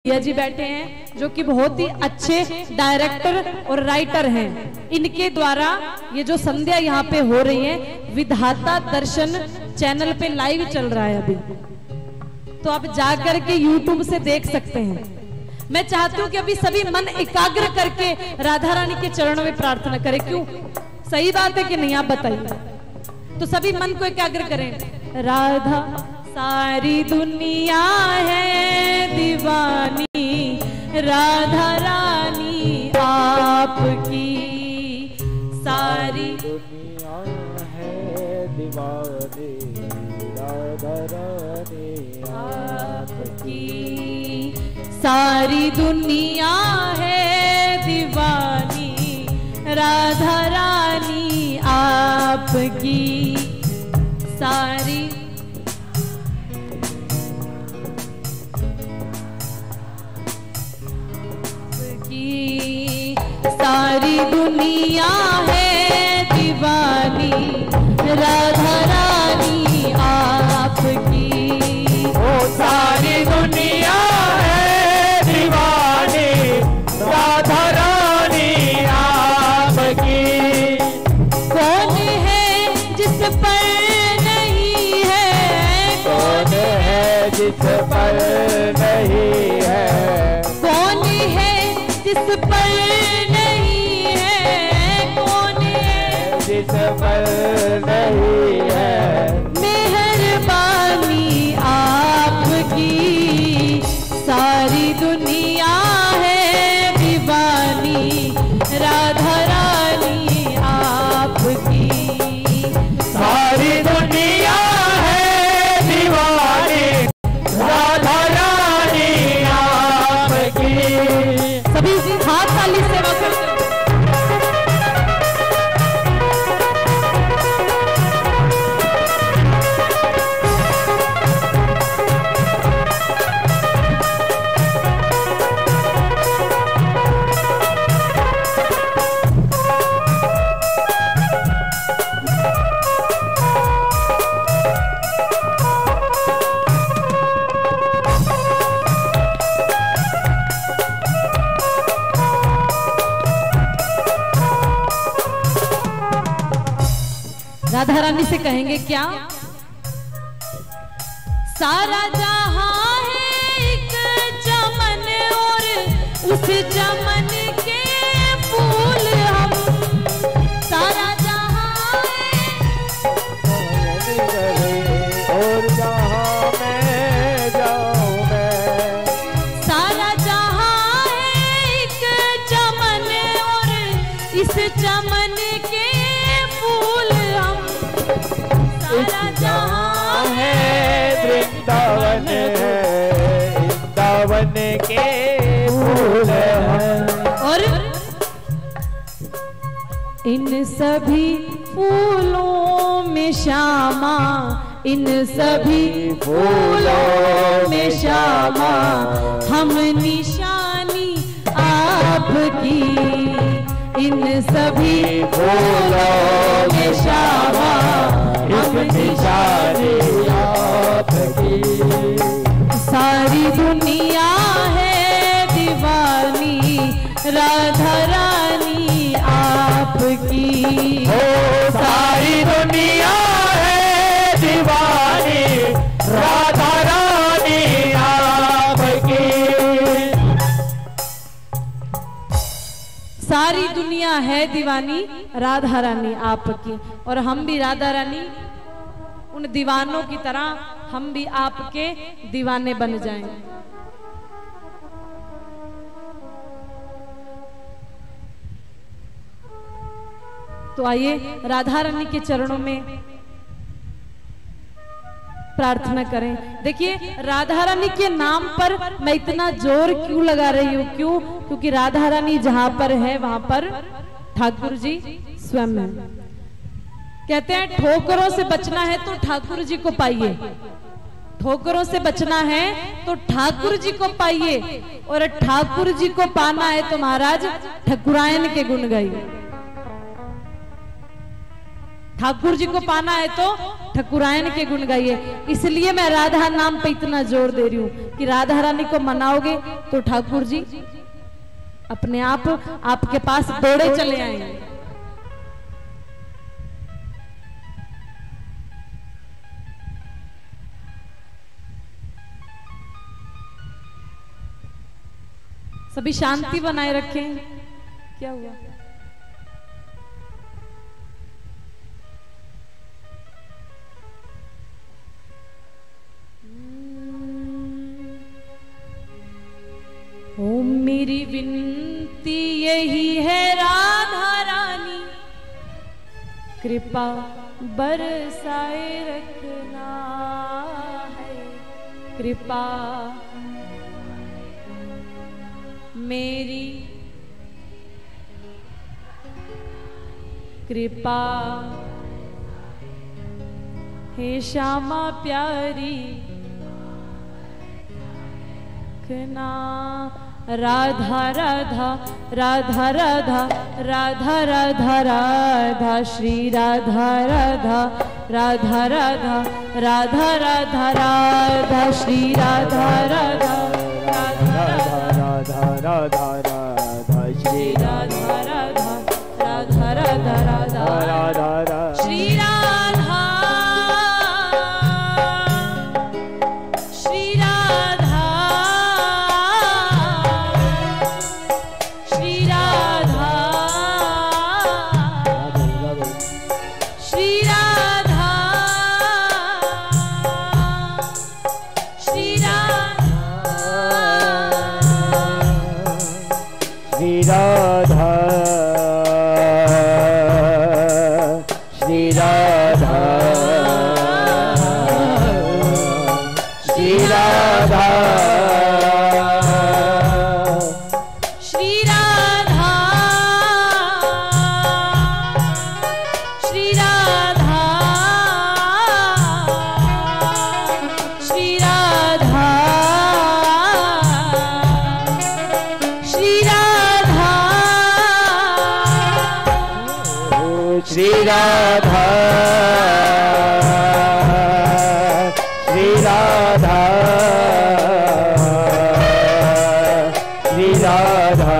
भैया जी बैठे हैं जो कि बहुत ही अच्छे डायरेक्टर और राइटर हैं। इनके द्वारा ये जो संध्या यहाँ पे हो रही है विधाता दर्शन चैनल पे लाइव चल रहा है अभी, तो आप जाकर के YouTube से देख सकते हैं। मैं चाहती हूँ कि अभी सभी मन एकाग्र करके राधा रानी के चरणों में प्रार्थना करें। क्यों, सही बात है कि नहीं, आप बताइए। तो सभी मन को एकाग्र करें। राधा सारी दुनिया है दीवानी, राधा रानी आपकी। सारी दुनिया है दीवानी, राधा रानी आपकी। सारी दुनिया है दीवानी, राधा रानी आपकी। सारी सारी दुनिया है दीवानी, राधा रानी आपकी। ओ सारी दुनिया है दीवानी, राधा रानी आपकी। कौन है जिस पर नहीं है, कौन है जिस पर नहीं है, कौन है जिस पर नहीं है, कौन है जिस पर नहीं है। मेहरबानी आपकी। सारी दुनिया है दीवानी, राधा रानी आपकी। सारी दुनिया है दीवानी, राधा रानी आपकी। सभी हाथ ताली सेवा करते हैं। राधा रानी से कहेंगे क्या? सारा जहां है एक चमन और उस चमन के फूल हम। सारा जहां और जहाँ मैं जाऊँ मैं। सारा जहां है एक चमन और इस चमन के फूल हम। सारा जहां है वृंदावन, वृंदावन के फूल हैं। और इन सभी फूलों में श्यामा, इन सभी फूलों में श्यामा हम निशानी आपकी। इन सभी फूलों में श्यामा हम निशानी आपकी। सारी दुनिया है दीवानी, राधा रानी आपकी। ओ सारी दुनिया है दीवानी, राधा रानी आपकी। सारी दुनिया है दीवानी, राधा रानी आपकी। और हम भी राधा रानी उन दीवानों की तरह हम भी आपके दीवाने बन जाएं। तो आइए राधा रानी के चरणों में प्रार्थना करें। देखिए राधा रानी के नाम पर मैं इतना जोर क्यों लगा रही हूँ? क्यों? क्योंकि राधा रानी जहां पर है वहां पर ठाकुर जी स्वयं है। कहते हैं ठोकरों से बचना है तो ठाकुर जी को पाइए, ठोकरों से बचना है तो ठाकुर जी को पाइए, और ठाकुर जी को पाना है तो महाराज ठकुरायन के गुण गाइए। ठाकुर जी को पाना है तो ठकुरायन के गुण गाइए। इसलिए मैं राधा नाम पे इतना जोर दे रही हूँ कि राधा रानी को मनाओगे तो ठाकुर जी अपने आप आपके पास दौड़े चले आएंगे। सभी शांति बनाए रखें। क्या हुआ? ओम मेरी विनती यही है राधा रानी, कृपा बरसाए रखना है, कृपा मेरी कृपा हे श्यामा प्यारी रखना। राधा राधा राधा राधा राधा राधा राधा श्री राधा राधा राधा राधा राधा राधा राधा श्री राधा राधा राधा राधा राधा राधा श्री राधा राधा राधा राधा राधा राधा श्री राधा श्री राधा श्री राधा श्री राधा श्री राधा श्री राधा श्री राधा श्री राधा श्री राधा श्री राधा श्री राधा श्री राधा श्री राधा श्री राधा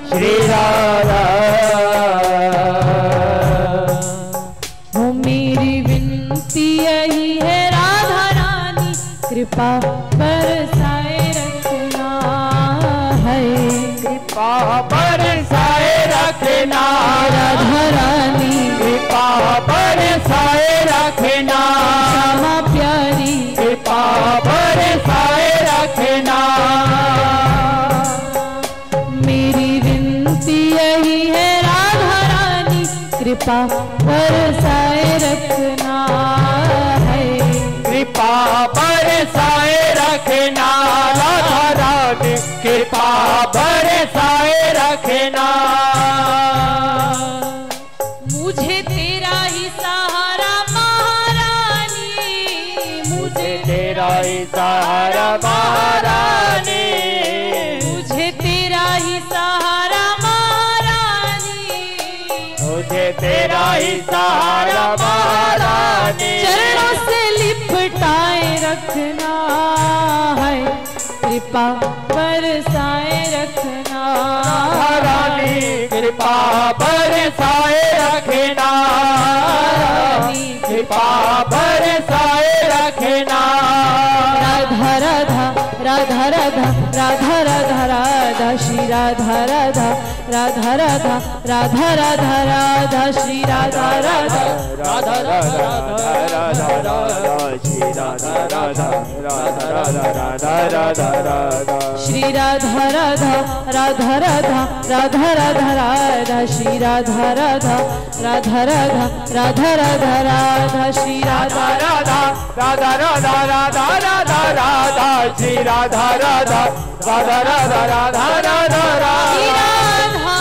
श्री राधा हो मेरी विनती यही है राधा रानी, कृपा बरसाए रखना है, कृपा बरसाए रखना राधा रानी कृपा बरसाए रखना श्यामा प्यारी कृपा बरसाए रखना मेरी विनती यही है राधा रानी, कृपा बरसाए रखना है, कृपा बरसाए रखना राधा रानी कृपा बरसाए रखना मुझे तेरा ही सहारा महारानी, मुझे तेरा ही सहारा महारानी मुझे तेरा ही सहारा महारानी, मुझे तेरा ही सहारा महारानी चरणों से लिपटाए रखना है, कृपा बरसाए रखना रानी कृपा बरसाए रखना कृपा बरसाए रखना राधा राधा राधा राधा राधा राधा राधा श्री राधा राधा राधा राधा राधा राधा राधा श्री राधा राधा राधा राधा राधा राधा श्री राधा राधा राधा राधा राधा राधा श्री राधा राधा राधा राधा राधा राधा राधा श्री राधा राधा राधा राधा राधा राधा राधा श्री राधा राधा राधा राधा राधा राधा राधा श्री राधा राधा राधा राधा राधा राधा श्री राधा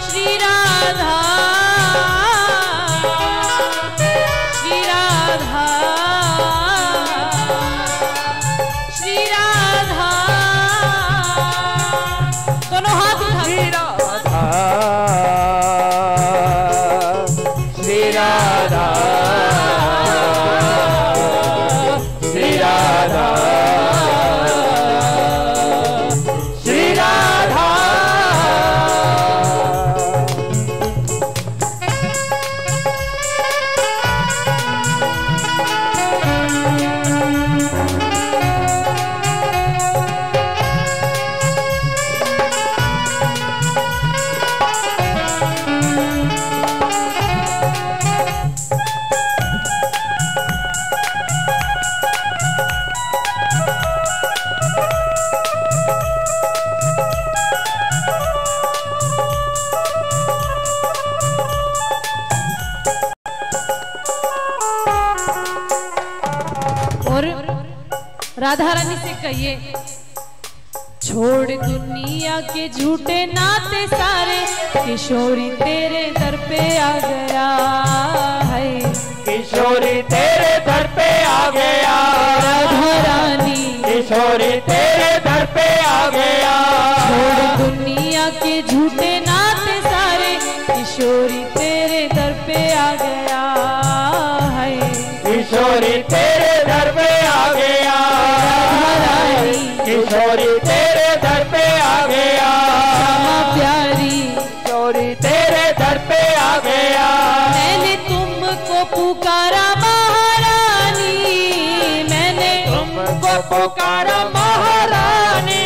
श्री राधा श्री राधा श्री राधा दोनों हाथ उठा और राधा रानी से कहिए, छोड़ दुनिया के झूठे नाते सारे, किशोरी तेरे दर पे आ गया है, किशोरी तेरे दर पे आ गया, राधा रानी किशोरी तेरे दर पे आ गया। छोड़ दुनिया के झूठे नाते सारे, किशोरी तेरे दर पे आ गया है, किशोरी तेरे दर पे आ गया, राधा रानी किशोरी तेरे दर पे आ गया, श्यामा प्यारी किशोरी तेरे दर पे आ गया। मैंने तुमको पुकारा महारानी, मैंने तुमको पुकारा महारानी,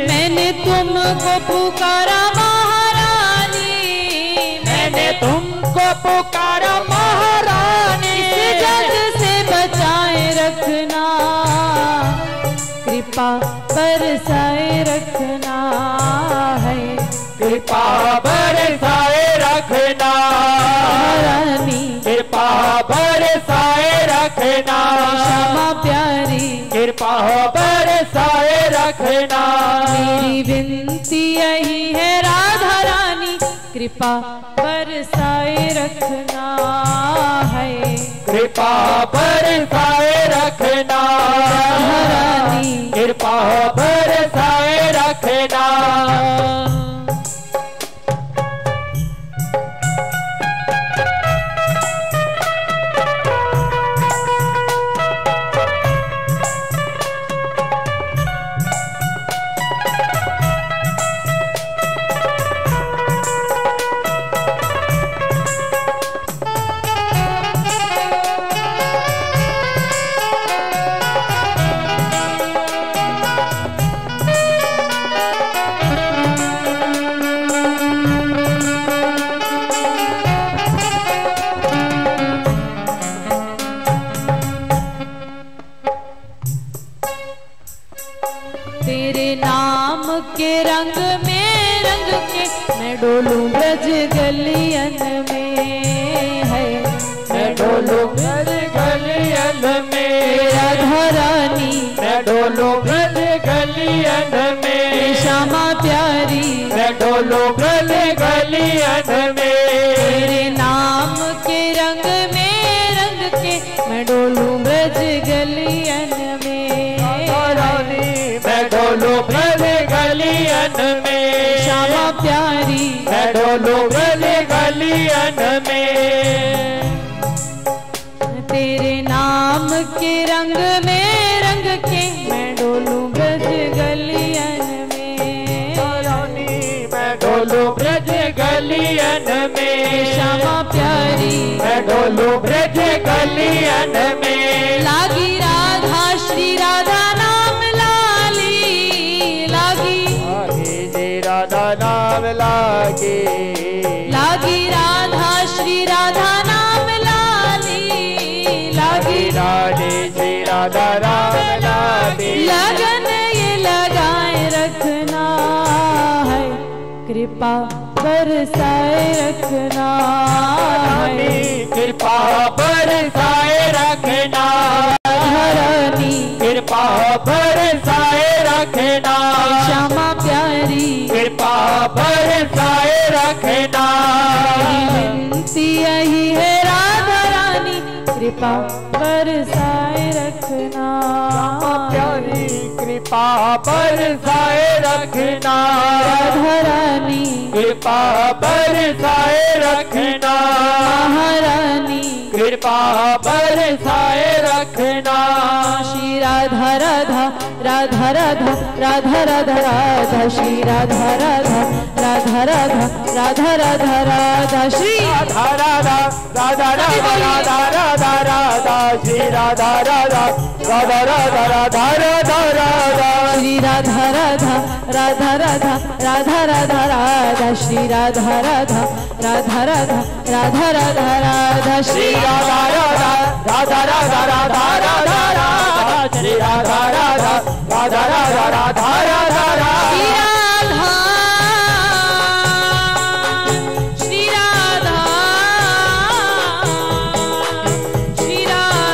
मैंने तुमको पुकारा महारानी, मैंने तुमको पुकारा महारानी। इस जग से बचाए रखना, कृपा बरसाए रखना है, कृपा बरसाए रखना, महारानी कृपा बरसाए रखना, श्यामा प्यारी कृपा बरसाए रखना। मेरी विनती यही है राधा रानी, कृपा बरसाए रखना है, कृपा बरसाए रखना, राधा रानी कृपा बरसाए रखना। तेरे नाम के रंग में रंग के मैं डोलूं ब्रज गलियन में है, मैं डोलूं ब्रज गलियन में, राधा रानी मैं डोलूं ब्रज गलियन में, श्यामा प्यारी मैं डोलूं ब्रज गलियन में। तेरे नाम के रंग में रंग के मैं डोलूं ब्रज गलियन में, रानी मैं डोलूं ब्रज गलियन में, श्यामा प्यारी मैं डोलूं ब्रज गलियन में। तेरे नाम के रंग में रंग के मैं डोलूं ब्रज गलियन में, रानी मैं डोलूं ब्रज गलियन में, श्यामा प्यारी मैं डोलूं ब्रज गलियन में। लागी राधा श्री राधा नाम लाली, लागी जी राधा नाम लागे, लागी राधा श्री राधा नाम लाली, लागी राधे श्री राधा राम लागे। लगन ये लगाए रखना है, कृपा बरसाए रखना है, कृपा बरसाए रखना, रानी कृपा बरसाए रखना, श्यामा प्यारी कृपा बरसाए रखना। विनती यही है राधा रानी, कृपा बरसाए रखना प्यारी कृपा बरसाए रखना, राधा रानी कृपा बरसाए रखना, महारानी कृपा बरसाए रखना। श्री राधा राधा राधा राधा राधा राधा राधा श्री राधा राधा राधा राधा राधा राधा राधा श्री राधा राधा राधा राधा राधा राधा राधा श्री राधा राधा राधा राधा राधा राधा राधा श्री राधा राधा राधा राधा राधा राधा राधा श्री राधा राधा राधा राधा राधा राधा राधा श्री श्री राधा राधा राधा राधा राधा राधा राधा श्री राधा राधा राधा राधा राधा राधा राधा श्री राधा श्री राधा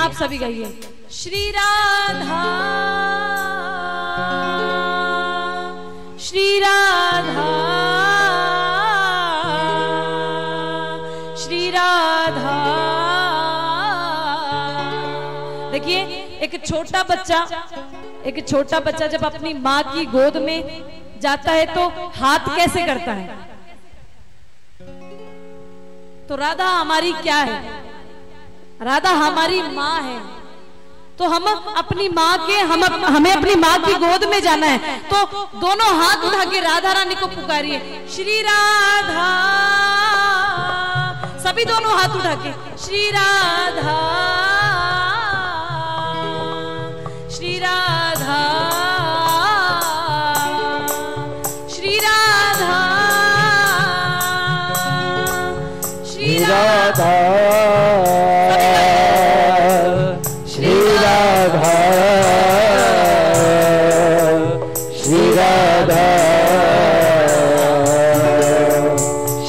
आप सभी गाइए। श्री राधा श्री राधा श्री राधा। देखिए एक छोटा बच्चा जब अपनी माँ की गोद में जाता है तो हाथ कैसे करता है? तो राधा हमारी क्या है? राधा हमारी माँ है। तो हम अपनी माँ के हमें अपनी माँ की गोद में जाना है, तो दोनों हाथ उठा के राधा रानी को पुकारिए, श्री राधा। सभी दोनों हाथ उठा के श्री राधा श्री राधा श्री राधा श्री राधा श्री राधा श्री राधा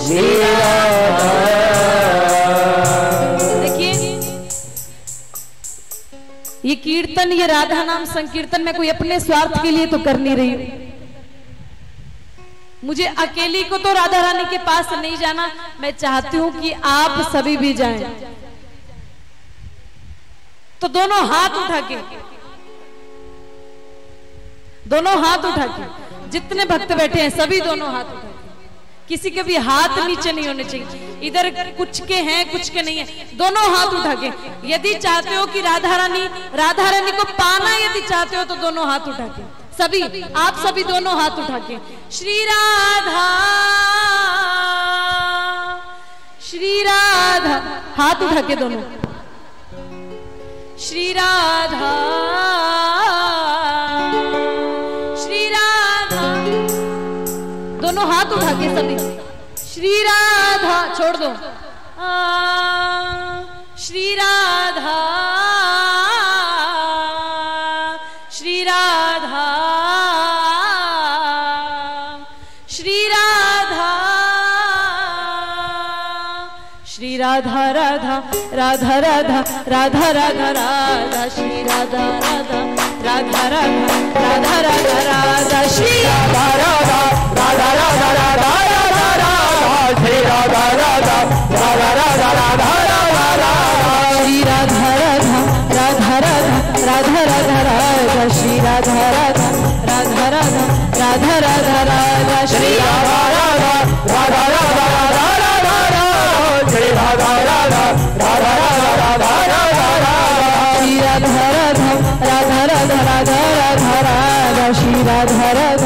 श्री राधा। देखिए ये कीर्तन, ये राधा नाम संकीर्तन मैं कोई अपने स्वार्थ के लिए तो कर नहीं रही हूं। मुझे अकेली को तो राधा रानी के पास नहीं जाना, मैं चाहती हूं कि आप सभी भी जाएं। तो दोनों हाथ उठा के जितने भक्त बैठे हैं सभी दोनों हाथ उठा के, किसी के भी हाथ नीचे नहीं होने चाहिए। इधर कुछ के हैं कुछ के नहीं है, दोनों हाथ उठा के। यदि चाहते हो कि राधा रानी को पाना, यदि चाहते हो तो दोनों हाथ उठा के सभी, आप सभी दोनों हाथ उठा के श्री राधा श्री राधा, हाथ उठा के दोनों श्री राधा श्री राधा, दोनों हाथ उठा के सभी श्री राधा, छोड़ दो श्री राधा श्री राधा श्री राधा श्री राधा राधा राधा राधा राधा राधा राधा श्री राधा राधा राधा राधा राधा राधा राधा श्री राधा राधा राधा राधा राधा राधा राधा श्री राधा राधा राधा राधा राधा राधा राधा श्री राधा राधा राधा राधा राधा राधा राधा श्री राधा राधा राधा राधा राधा राधा राधा श्री राधा राधा राधा राधा राधा राधा राधा श्री राधा राधा राधा राधा राधा राधा श्री राधा राधा राधा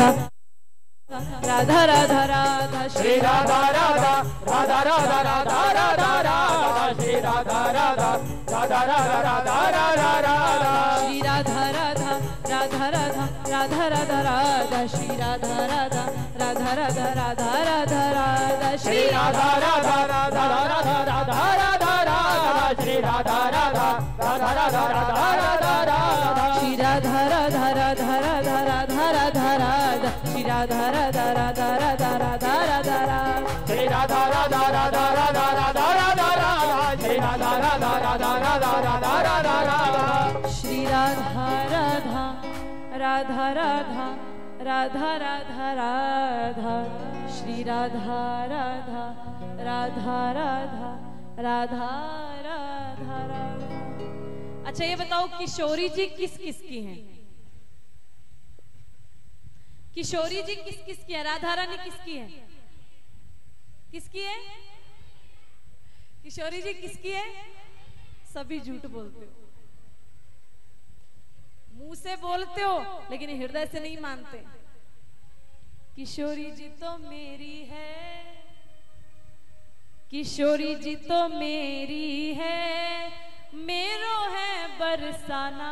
राधा राधा राधा श्री राधा राधा राधा राधा राधा श्री राधा राधा राधा राधा राधा राधा राधा श्री राधा राधा राधा राधा राधा राधा राधा श्री राधा राधा राधा राधा राधा राधा राधा श्री राधा राधा राधा राधा राधा राधा राधा श्री राधा राधा राधा राधा राधा राधा राधा श्री राधा राधा राधा राधा राधा राधा राधा श्री राधा राधा राधा राधा राधा राधा राधा श्री राधा राधा राधा राधा राधा राधा राधा श्री राधा राधा राधा राधा राधा राधा राधा श्री राधा राधा राधा राधा राधा राधा राधा श्री राधा राधा राधा राधा राधा राधा राधा श्री राधा राधा राधा राधा राधा राधा राधा। अच्छा ये बताओ किशोरी जी किस किस की हैं? किशोरी जी किस किस की है? राधा रानी किसकी है? किसकी है? किशोरी जी किसकी है? सभी झूठ बोलते हो, मुंह से बोलते हो लेकिन हृदय से नहीं मानते। किशोरी जी तो मेरी है, किशोरी जी तो मेरी है, मेरो है बरसाना।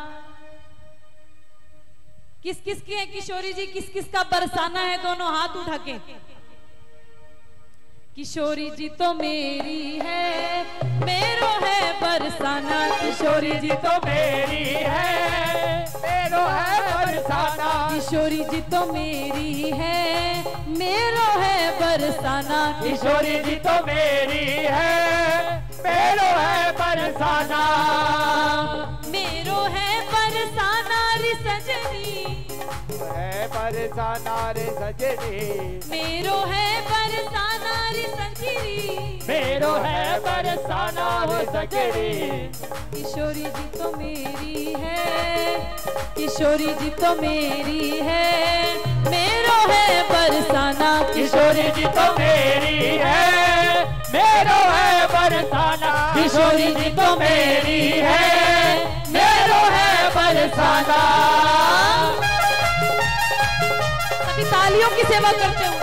किस किस की है किशोरी जी? किस किस का बरसाना है? दोनों हाथ उठा के। किशोरी जी तो मेरी है, मेरो है बरसाना। किशोरी जी तो मेरी है, मेरो है बरसाना। किशोरी जी तो मेरी है, मेरो है बरसाना। किशोरी जी तो मेरी है, मेरो है बरसाना, मेरो है बरसाना रे सजनी, है बरसाना रे सजनी, मेरो है बरसाना रे सजनी, मेरो है बरसाना हो सजनी। किशोरी जी तो मेरी है, किशोरी जी तो मेरी है, मेरो है बरसाना, किशोरी जी तो मेरी है, मेरो है बरसाना, किशोरी जी तो मेरी है, मेरो है बरसाना। सभी तालियों की सेवा करते हो।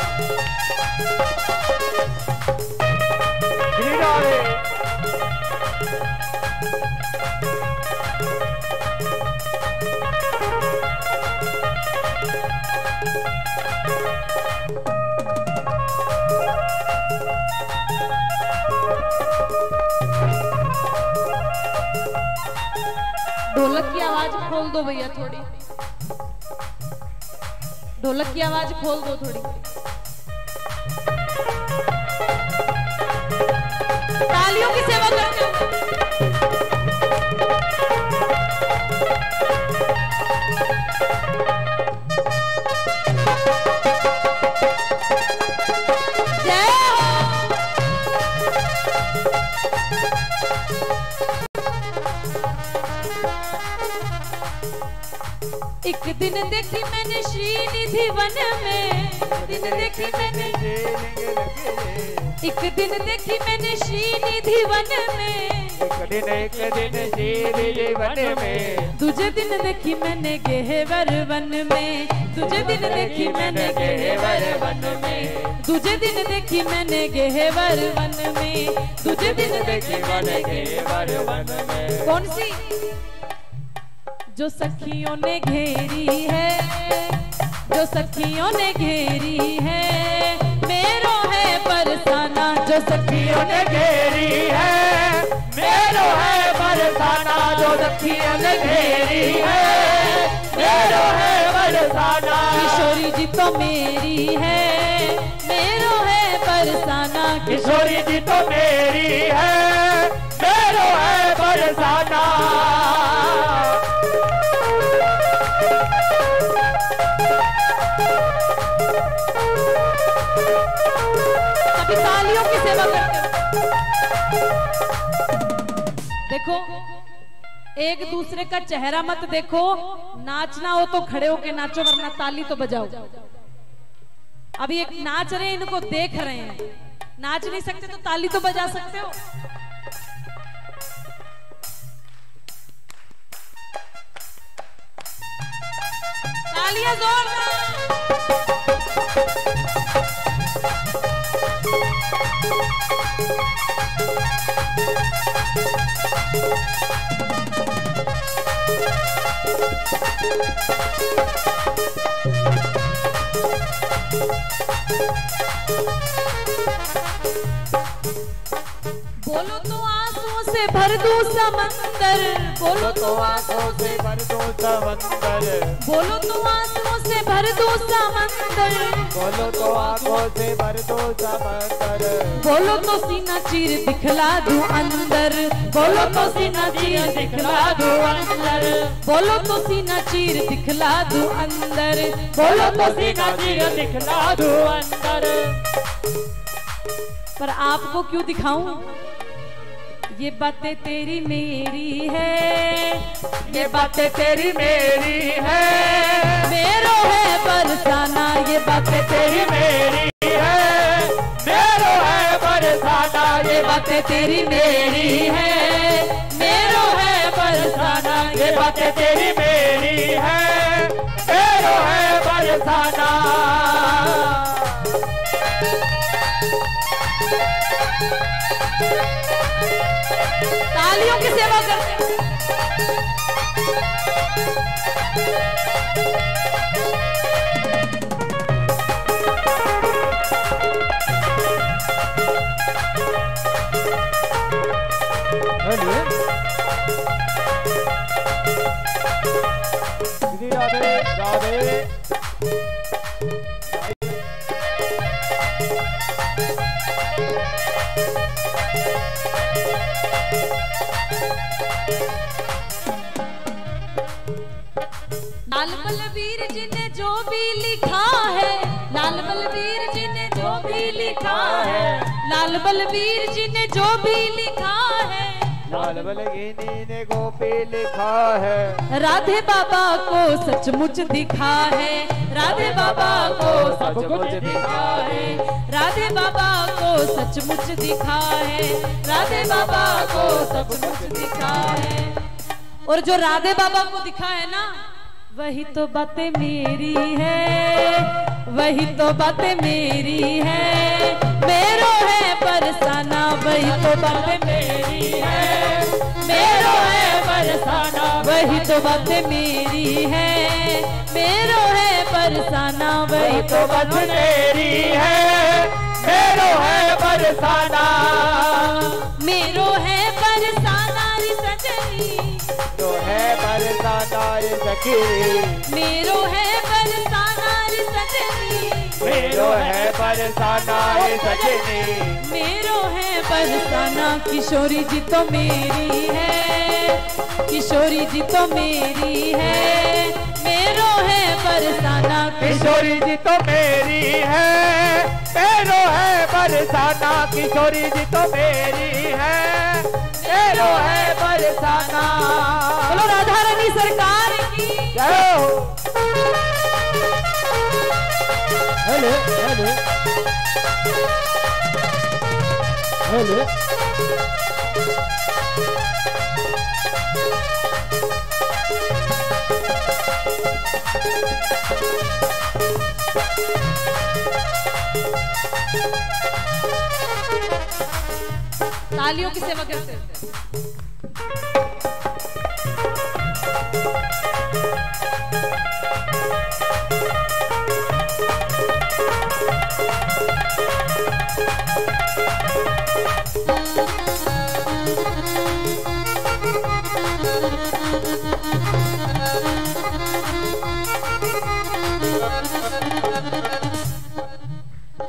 ढोलक की आवाज खोल दो भैया थोड़ी, ढोलक की आवाज खोल दो थोड़ी। तालियों की सेवा करते हो। जय हो। एक दिन देखी मैंने श्रीनिधि वन में, दिन देखी मैंने, एक दिन देखी मैंने श्रीनिधि वन में, एक दिन श्रीनिधि वन में, दूजे दिन देखी मैंने गेहवर वन में, दूजे दिन देखी मैंने गेहवर वन में, दूजे दिन देखी मैंने गेहवर वन में, दूजे दिन देखी मैंने गेहवर वन में। कौन सी? जो सखियों ने घेरी है, जो सखियों ने घेरी है, मेरो है बरसाना, जो सखियों ने घेरी है, मेरो है बरसाना, जो सखियों ने घेरी है, मेरो है बरसाना। किशोरी जी तो मेरी है, मेरो है बरसाना, किशोरी जी तो मेरी है, मेरो है बरसाना। सभी तालियों की सेवा करते हो। देखो, एक दूसरे का चेहरा मत देखो, नाचना हो तो खड़े होके नाचो, वरना ताली तो बजाओ। अभी एक नाच रहे हैं, इनको देख रहे हैं, नाच नहीं सकते तो ताली तो बजा सकते हो। तालियां जोरदार। बोलो तो आंसुओं से भर दूं समंदर, बोलो तो आंसुओं से भर दूं समंदर, बोलो तो आंसुओं से भर दूं समंदर, बोलो तो आंखों से भर दो समंदर, बोलो तो सीना चीर दिखला दूं अंदर, बोलो तो सीना चीर दिखला दूं अंदर, बोलो तो सीना चीर दिखला दूं अंदर, बोलो तो सीना चीर दिखला दूं अंदर। पर आपको क्यों दिखाऊं? ये बातें तेरी मेरी है, ये बातें तेरी मेरी है, मेरो है बरसाना, ये बातें तेरी मेरी है, मेरो है बरसाना। ये बातें तेरी मेरी है, मेरो है बरसाना, ये बातें तेरी मेरी है, मेरो है बरसाना। तालियों की सेवा करते हैं। राधे राधे। लाल बलबीर जी ने जो भी लिखा है, लाल बलबीर जी ने जो भी लिखा है, लाल बलबीर जी ने जो भी लिखा है, लाल बलबीर ने गोपी लिखा है। राधे बाबा को सचमुच दिखा है, राधे बाबा को सचमुच दिखा है, राधे बाबा को सचमुच दिखा है, राधे बाबा को सचमुच दिखा है। और जो राधे बाबा को दिखा है ना, वही तो बातें मेरी है, वही तो बातें मेरी है, मेरो है बरसाना, वही तो बातें मेरी है, मेरो है बरसाना, वही तो बातें मेरी है, मेरो है बरसाना, वही तो बातें मेरी है, मेरो है बरसाना, मेरो है बरसाना रे सजनी, तो है बरसाना रे सखी, मेरो है बरसाना रे सजनी, मेरो है बरसाना रे सजनी, मेरो है बरसाना, किशोरी जी तो मेरी है, किशोरी जी तो मेरी है, मेरो है बरसाना, किशोरी जी तो मेरी है, मेरो है बरसाना, किशोरी जी तो मेरी है, मेरो है बरसाना। बोलो राधा रानी सरकार की जय हो। हेलो हेलो हेलो तालियों की सेवा करते हैं।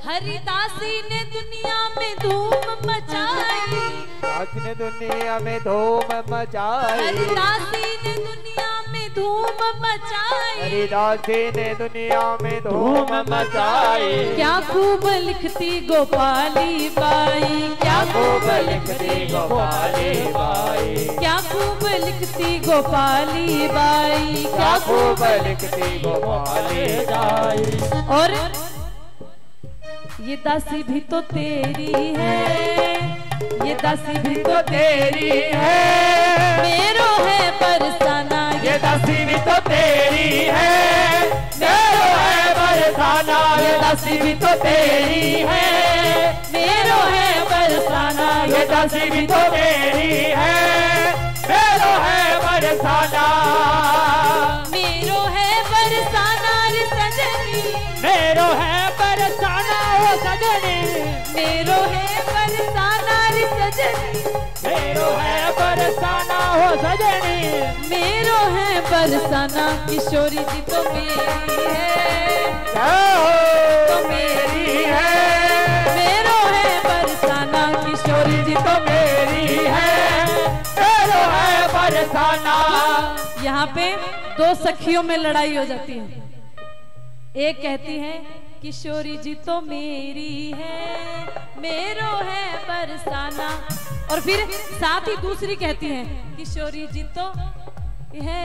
हरिदासी ने दुनिया में धूम मचाई, दासी ने दुनिया में धूम मचाई, हरिदासी ने दुनिया में धूम मचाई, हरिदासी ने दुनिया में धूम मचाई। क्या खूब लिखती गोपाली बाई, क्या खूब लिखती गोपाली बाई, क्या खूब लिखती गोपाली बाई, क्या खूब लिखती गोपाली बाई। और ये दासी भी तो तेरी है, ये दासी भी तो तेरी है, मेरो है बरसाना, ये दासी भी तो तेरी है, मेरो है बरसाना, ये दासी भी तो तेरी है, मेरो है बरसाना, ये दासी भी तो तेरी है, मेरो है बरसाना, मेरो है बरसाना रे सजनी, मेरो है बरसाना ओ सजनी, मेरो है बरसाना रे सजनी, मेरो है बरसाना हो सजनी, मेरो है बरसाना, किशोरी जी तो मेरी है, तो मेरी है, मेरो है बरसाना, किशोरी जी तो मेरी है, मेरो है बरसाना। यहाँ पे दो सखियों में लड़ाई हो जाती है। एक कहती है किशोरी जी तो मेरी है, मेरो है बरसाना, और फिर साथ ही दूसरी कहती है किशोरी जी तो है,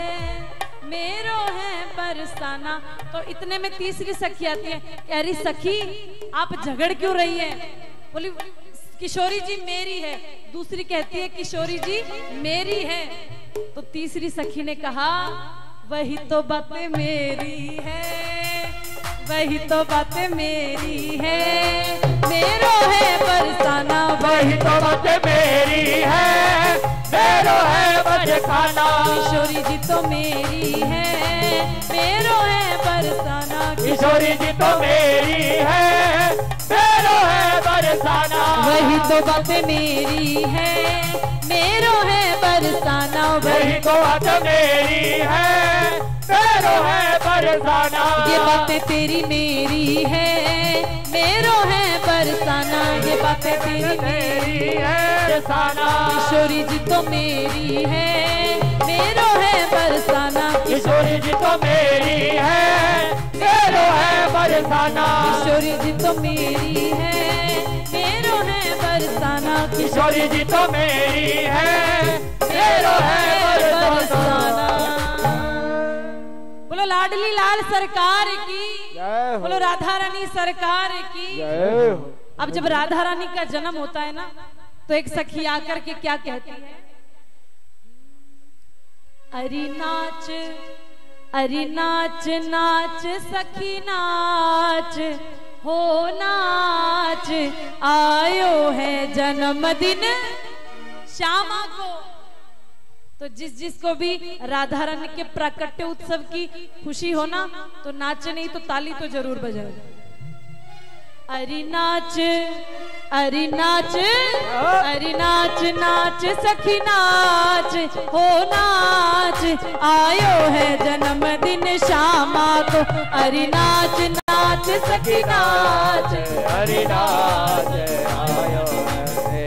मेरो है बरसाना। तो इतने में तीसरी सखी आती है, कह रही सखी आप झगड़ क्यों रही है? बोली किशोरी जी मेरी है, दूसरी कहती है किशोरी जी मेरी है। तो तीसरी सखी ने कहा वही तो बातें मेरी है, वही तो बातें मेरी है, मेरो है बरसाना, वही तो बातें मेरी है, मेरो है बरसाना, किशोरी जी तो मेरी है, मेरो है बरसाना, किशोरी जी तो मेरी है, मेरो है बरसाना, वही तो बातें मेरी है, मेरो है बरसाना, वही तो बातें मेरी है, मेरो है बरसाना। ये बातें तेरी मेरी है, मेरो है बरसाना, ये बातें तेरी मेरी है बरसाना, किशोरी जी तो मेरी है, मेरो है बरसाना, किशोरी जी तो मेरी है, मेरो है बरसाना, किशोरी जी तो मेरी है, मेरो है बरसाना, किशोरी जी तो मेरी है, मेरो है बरसाना। बोलो लाडली लाल सरकार की, जय हो, बोलो राधा रानी सरकार की। जय हो। अब जब राधा रानी का जन्म होता है ना, तो एक सखी आकर के क्या कहती है, अरे नाच, अरे नाच नाच सखी नाच, हो नाच, आयो है जन्मदिन श्यामा को। तो जिसको भी राधा रानी के प्राकट्य उत्सव की खुशी हो ना, तो नाचे नहीं तो ताली तो जरूर बजाए। अरे नाच, अरे नाच, अरे नाच नाच सखी नाच, हो नाच, आयो है जन्मदिन श्यामा को। अरे नाच नाच सखी नाच, अरे नाच आयो है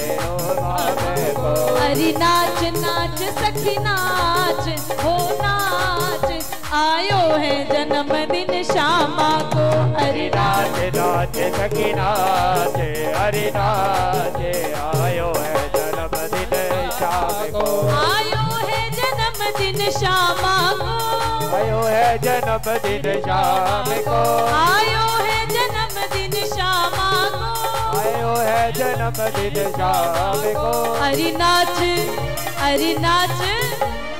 भावे को, अरे नाच नाच सखी नाच, हो नाच, आयो है जन्मदिन श्यामा को। हरि नाच नाच सखी नाच, हरि नाच आयो है जन्मदिन श्याम को, आयो है जन्मदिन श्यामा को, आयो है जन्मदिन श्याम को, आयो है जन्मदिन श्यामा को, आयो है जन्मदिन श्याम को। हरि नाच, हरि नाच,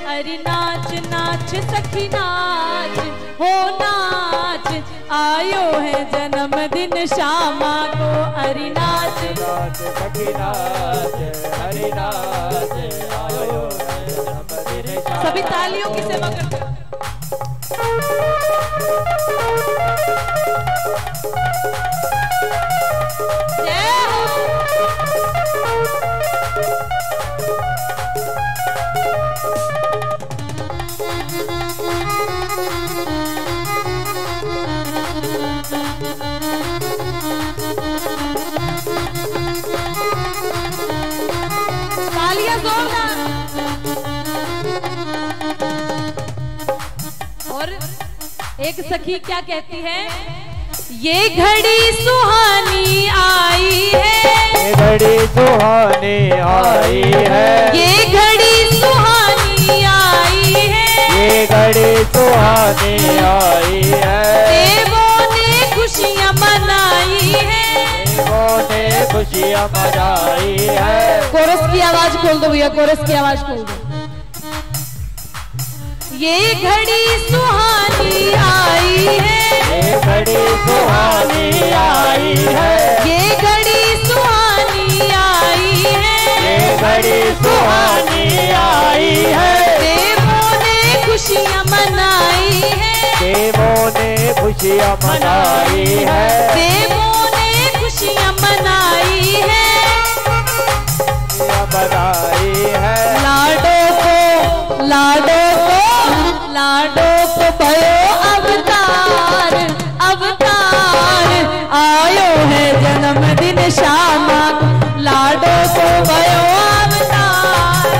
हरि नाच नाच सखी नाच, हो नाच, आयो है जन्मदिन श्यामा को। हरि नाच नाच सखी नाच, हरि नाच आयो है जन्मदिन श्याम। सभी तालियों की सेवा करते हैं। जय हो। तालियां जोरदार। और एक सखी क्या कहती है, ये घड़ी सुहानी आई है, ये घड़ी सुहानी आई है, ये घड़ी सुहानी आई है, ये घड़ी सुहानी आई है, देवों ने खुशियां मनाई है, देवों ने खुशियां मनाई है। कोरस की आवाज खोल दो भैया, कोरस की आवाज खोल दो। ये घड़ी सुहानी आई है, ये घड़ी सुहानी आई है, ये घड़ी सुहानी आई है, ये घड़ी सुहानी आई है, देवों ने खुशियां मनाई है, देवों ने खुशियां मनाई है, देवों ने खुशियां मनाई है, खुशियां मनाई है। लाडो को, लाडो को, लाडो को भयो अवतार, अवतार, आयो है जन्मदिन श्यामा को। लाडो को भयो अवतार,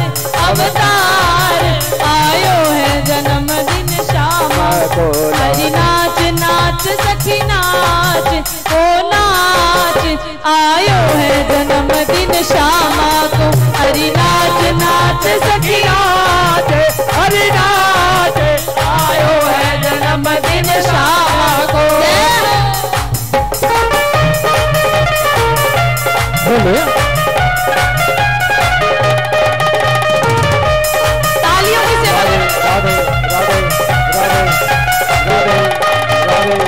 अवतार, आयो है जन्मदिन श्यामा को। हरि नाच नाच सखी नाच, ओ नाच, आयो है जन्मदिन श्यामा को। हरि नाच नाच सखी नाच, हरि नाच आयो है जन्मदिन श्यामा को। तालियों की सेवा करें। राधे राधे राधे राधे राधे राधे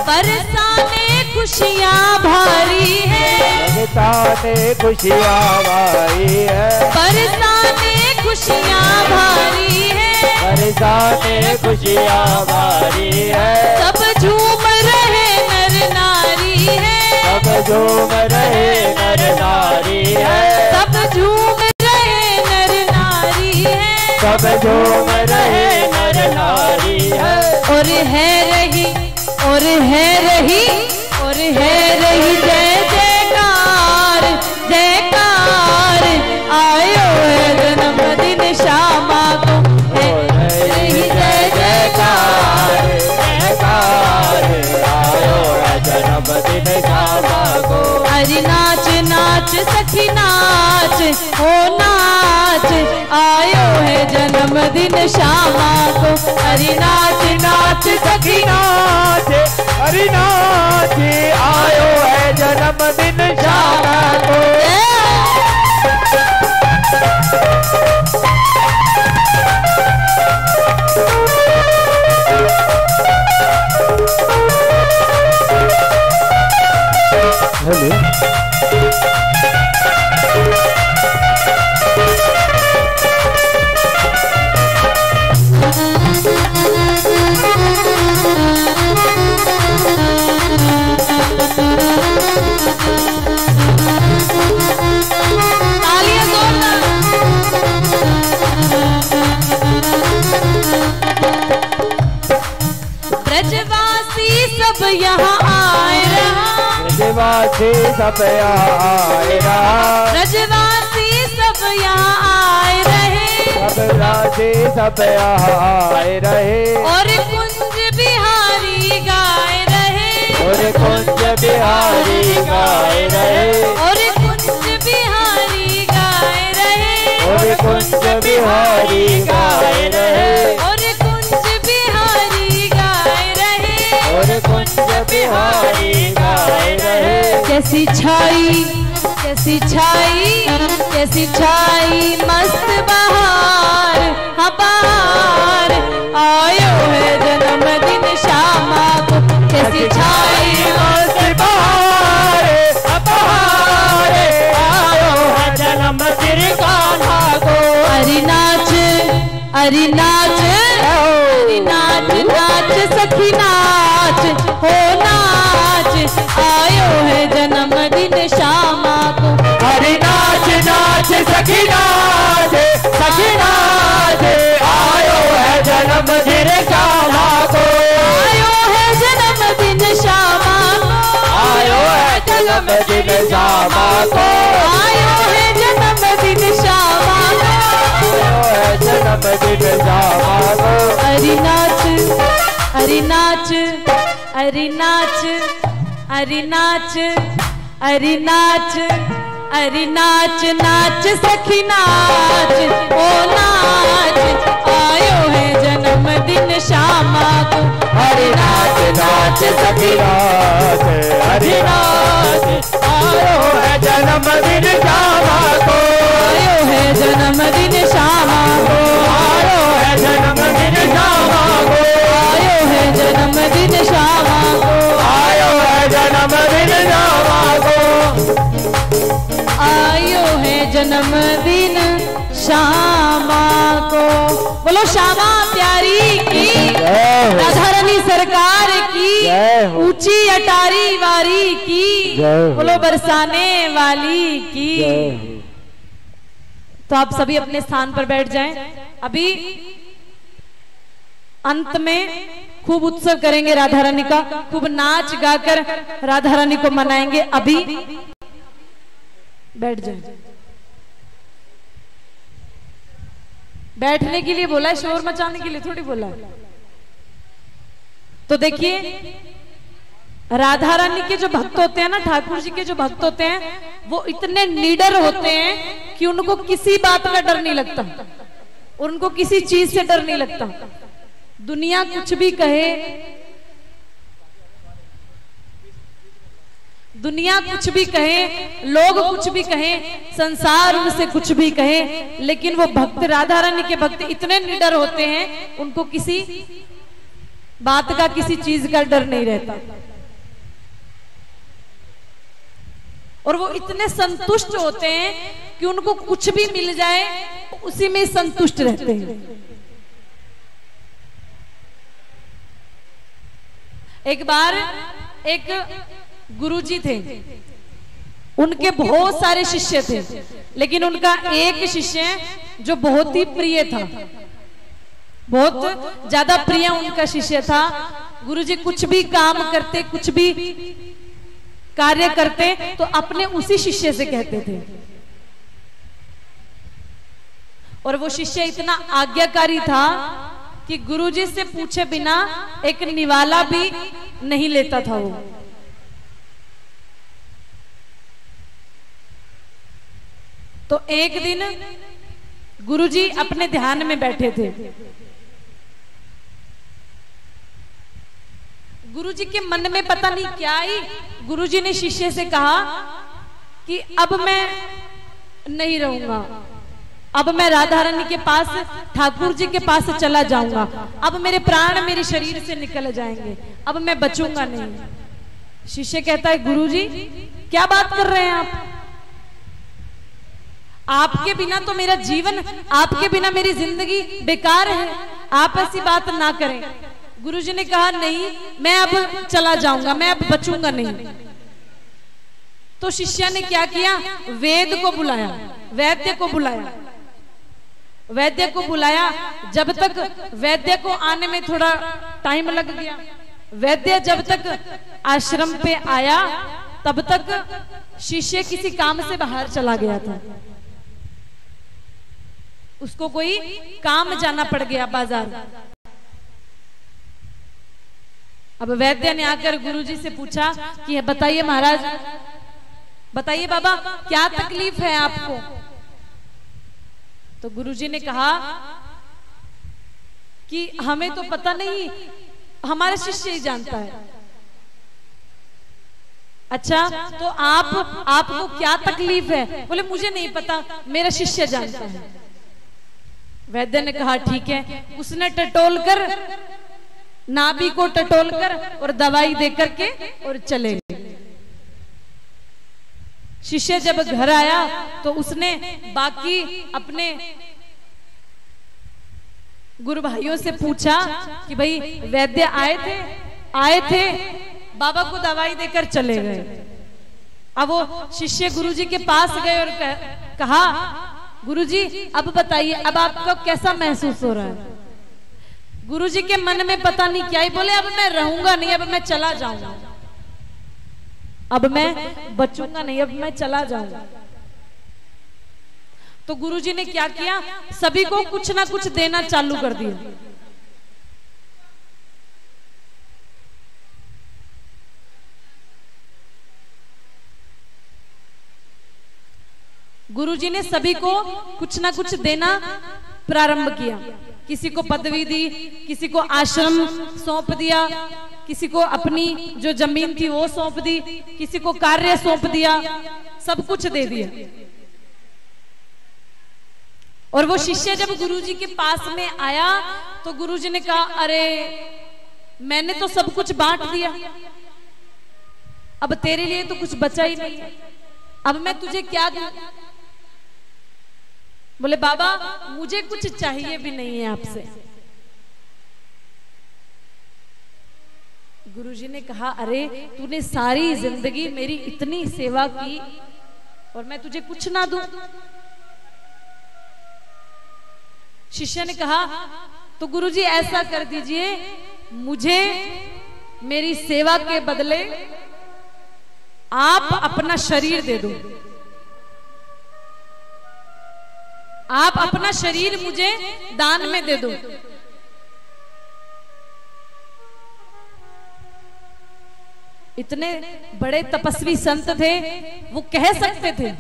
बरसाने खुशियाँ भारी है, बरसाने खुशियाँ भारी है, बरसाने खुशियाँ भारी है, बरसाने खुशियाँ भारी है, सब झूम रहे झूम रहे नर नारी है, सब झूम रहे नर नारी है, सब झूम रहे नर नारी है। और है रही और है रही और है रही जय जयकार जयकार, आयो है जन्मदिन श्यामा को, है रही जय जयकार जयकार, आयो है जन्मदिन श्यामा को। अरे नाच नाच सखी नाच हो नाच, आयो है जन्मदिन श्यामा को। अरे नाच नाच सखी नाच, हरि नाच, आयो है जन्मदिन श्यामा को। ब्रजवासी सब यहाँ आए रहा, ब्रजवासी सब यहाँ आए रहा, ब्रजवासी सब यहाँ आए रहे, ब्रजवासी सब यहाँ आए रहे, और कुंज बिहारी गाए रहे, और कुंज बिहारी गाए रहे, और कुंज बिहारी गाए रहे, और कुंज बिहारी गाए रहे, और कुंज बिहारी गाए रहे, और कुंज बिहारी गाए रहे। कैसी छाई कैसी छाई कैसी छाई मस्त बहार, हाँ बहार, आयो है जन्मदिन श्यामा को। कैसी छाई मस्त बहार, बहार, आयो है जन्मदिन कान्हा को। अरे नाच अरे नाच अरे नाच नाच सखी नाच हो नाच, आयो है जन्मदिन श्यामा को। हरि नाच नाच सखी नाच, सखी नाच, आयो है जन्मदिन श्यामा को। आयो है जन्मदिन श्यामा को, आयो है जन्मदिन श्यामा को, आयो है जन्मदिन श्यामा को, आयो है जन्मदिन श्यामा को। अरे नाच अरे नाच अरे नाच अरे नाच अरे नाच अरे नाच नाच सखी नाच ओ नाच, आयो है जन्मदिन श्यामा को। हरि नाच नाच सखी नाच, हरि नाच, आयो है जन्मदिन श्यामा को। आयो है जन्मदिन श्यामा को, आयो है जन्मदिन श्यामा को, आयो है जन्मदिन श्यामा को, आयो है जन्मदिन श्यामा को, आयो है जन्मदिन श्यामा को। बोलो श्यामा प्यारी की, राधा रानी सरकार की, ऊंची अटारी वारी की, बोलो बरसाने वाली की। तो आप सभी अपने स्थान पर बैठ जाएं। अभी अंत में खूब उत्सव करेंगे राधा रानी का, खूब नाच गाकर राधा रानी को मनाएंगे। अभी बैठ जाए। बैठने के लिए बोला है, शोर मचाने के लिए थोड़ी बोला है। तो देखिए राधा रानी के जो भक्त होते हैं ना, ठाकुर जी के जो भक्त होते हैं, वो इतने निडर होते हैं कि उनको किसी बात का डर नहीं लगता और उनको किसी चीज से डर नहीं लगता। दुनिया कुछ भी कहे, दुनिया कुछ भी कहे, लोग कुछ भी कहें, संसार उनसे कुछ भी कहे, लेकिन वो भक्त, राधा रानी के भक्त इतने निडर होते हैं, उनको किसी बात का, किसी चीज का डर नहीं रहता। और वो इतने संतुष्ट होते हैं कि उनको कुछ भी मिल जाए उसी में संतुष्ट रहते हैं। एक बार एक गुरुजी थे, उनके बहुत सारे शिष्य थे, लेकिन उनका एक शिष्य जो बहुत ही प्रिय था, बहुत ज्यादा प्रिय उनका शिष्य था। गुरुजी कुछ भी काम करते, कुछ भी कार्य करते तो अपने उसी शिष्य से कहते थे। और वो शिष्य इतना आज्ञाकारी था कि गुरुजी से पूछे बिना एक निवाला भी नहीं लेता था वो। तो एक दिन गुरुजी अपने ध्यान में बैठे थे। गुरुजी के मन में पता नहीं क्या आई, गुरुजी ने शिष्य से कहा कि अब मैं नहीं रहूंगा, अब मैं राधा रानी के पास, ठाकुर जी के पास चला जाऊंगा, अब मेरे प्राण मेरे शरीर से निकल जाएंगे, अब मैं बचूंगा नहीं। शिष्य कहता है गुरुजी क्या बात कर रहे हैं आप? आपके बिना तो मेरा जीवन, आपके बिना मेरी जिंदगी बेकार है, आप ऐसी बात ना करें। गुरुजी ने कहा नहीं, मैं अब चला जाऊंगा, मैं अब बचूंगा नहीं। तो शिष्य ने क्या किया, वेद को बुलाया, वैद्य को बुलाया, वैद्य को बुलाया। जब तक वैद्य को आने में थोड़ा टाइम लग गया, वैद्य जब तक आश्रम पे आया तब तक शिष्य किसी काम से बाहर चला गया था, उसको कोई काम जाना पड़ गया बाजार। अब वैद्य ने आकर गुरुजी से पूछा कि बताइए महाराज, बताइए बाबा क्या तकलीफ है आपको? तो गुरुजी ने कहा कि हमें तो पता नहीं, हमारा शिष्य ही जानता है। अच्छा तो आपको क्या तकलीफ है? बोले मुझे नहीं पता, मेरा शिष्य जानता है। वैद्य ने कहा ठीक है। उसने टटोल कर, नाभि को टटोल कर और दवाई दे करके और चले गए। शिष्य जब घर आया तो उसने बाकी अपने गुरु भाइयों से पूछा कि भाई वैद्य आए थे, बाबा को दवाई देकर चले गए। अब वो शिष्य गुरुजी के पास गए और कहा गुरुजी अब बताइए, अब आपको कैसा महसूस हो रहा है? गुरुजी के मन में पता नहीं क्या ही बोले, अब मैं रहूंगा नहीं, अब मैं चला जाऊंगा, अब मैं बचूंगा नहीं, अब मैं चला जाऊंगा। तो गुरुजी ने क्या किया, सभी को कुछ ना कुछ देना चालू कर दिया। गुरुजी ने सभी को कुछ ना कुछ देना प्रारंभ किया। किसी को पदवी दी, किसी को आश्रम सौंप दिया, किसी को अपनी जो जमीन थी वो सौंप दी, किसी को कार्य सौंप दिया, सब कुछ दे दिया। और वो शिष्य जब गुरुजी के पास में आया तो गुरुजी ने कहा अरे मैंने तो सब कुछ बांट दिया, अब तेरे लिए तो कुछ बचा ही नहीं है, अब मैं तुझे क्या दूं? बोले बाबा मुझे कुछ चाहिए भी नहीं है आपसे। गुरुजी ने कहा अरे तूने सारी जिंदगी मेरी इतनी सेवा की और मैं तुझे कुछ ना दूं? शिष्य ने कहा तो गुरुजी ऐसा कर दीजिए, मुझे मेरी सेवा के बदले आप अपना शरीर दे दो, आप अपना शरीर मुझे दान में दे दो। इतने बड़े तपस्वी संत थे, वो कह सकते थे,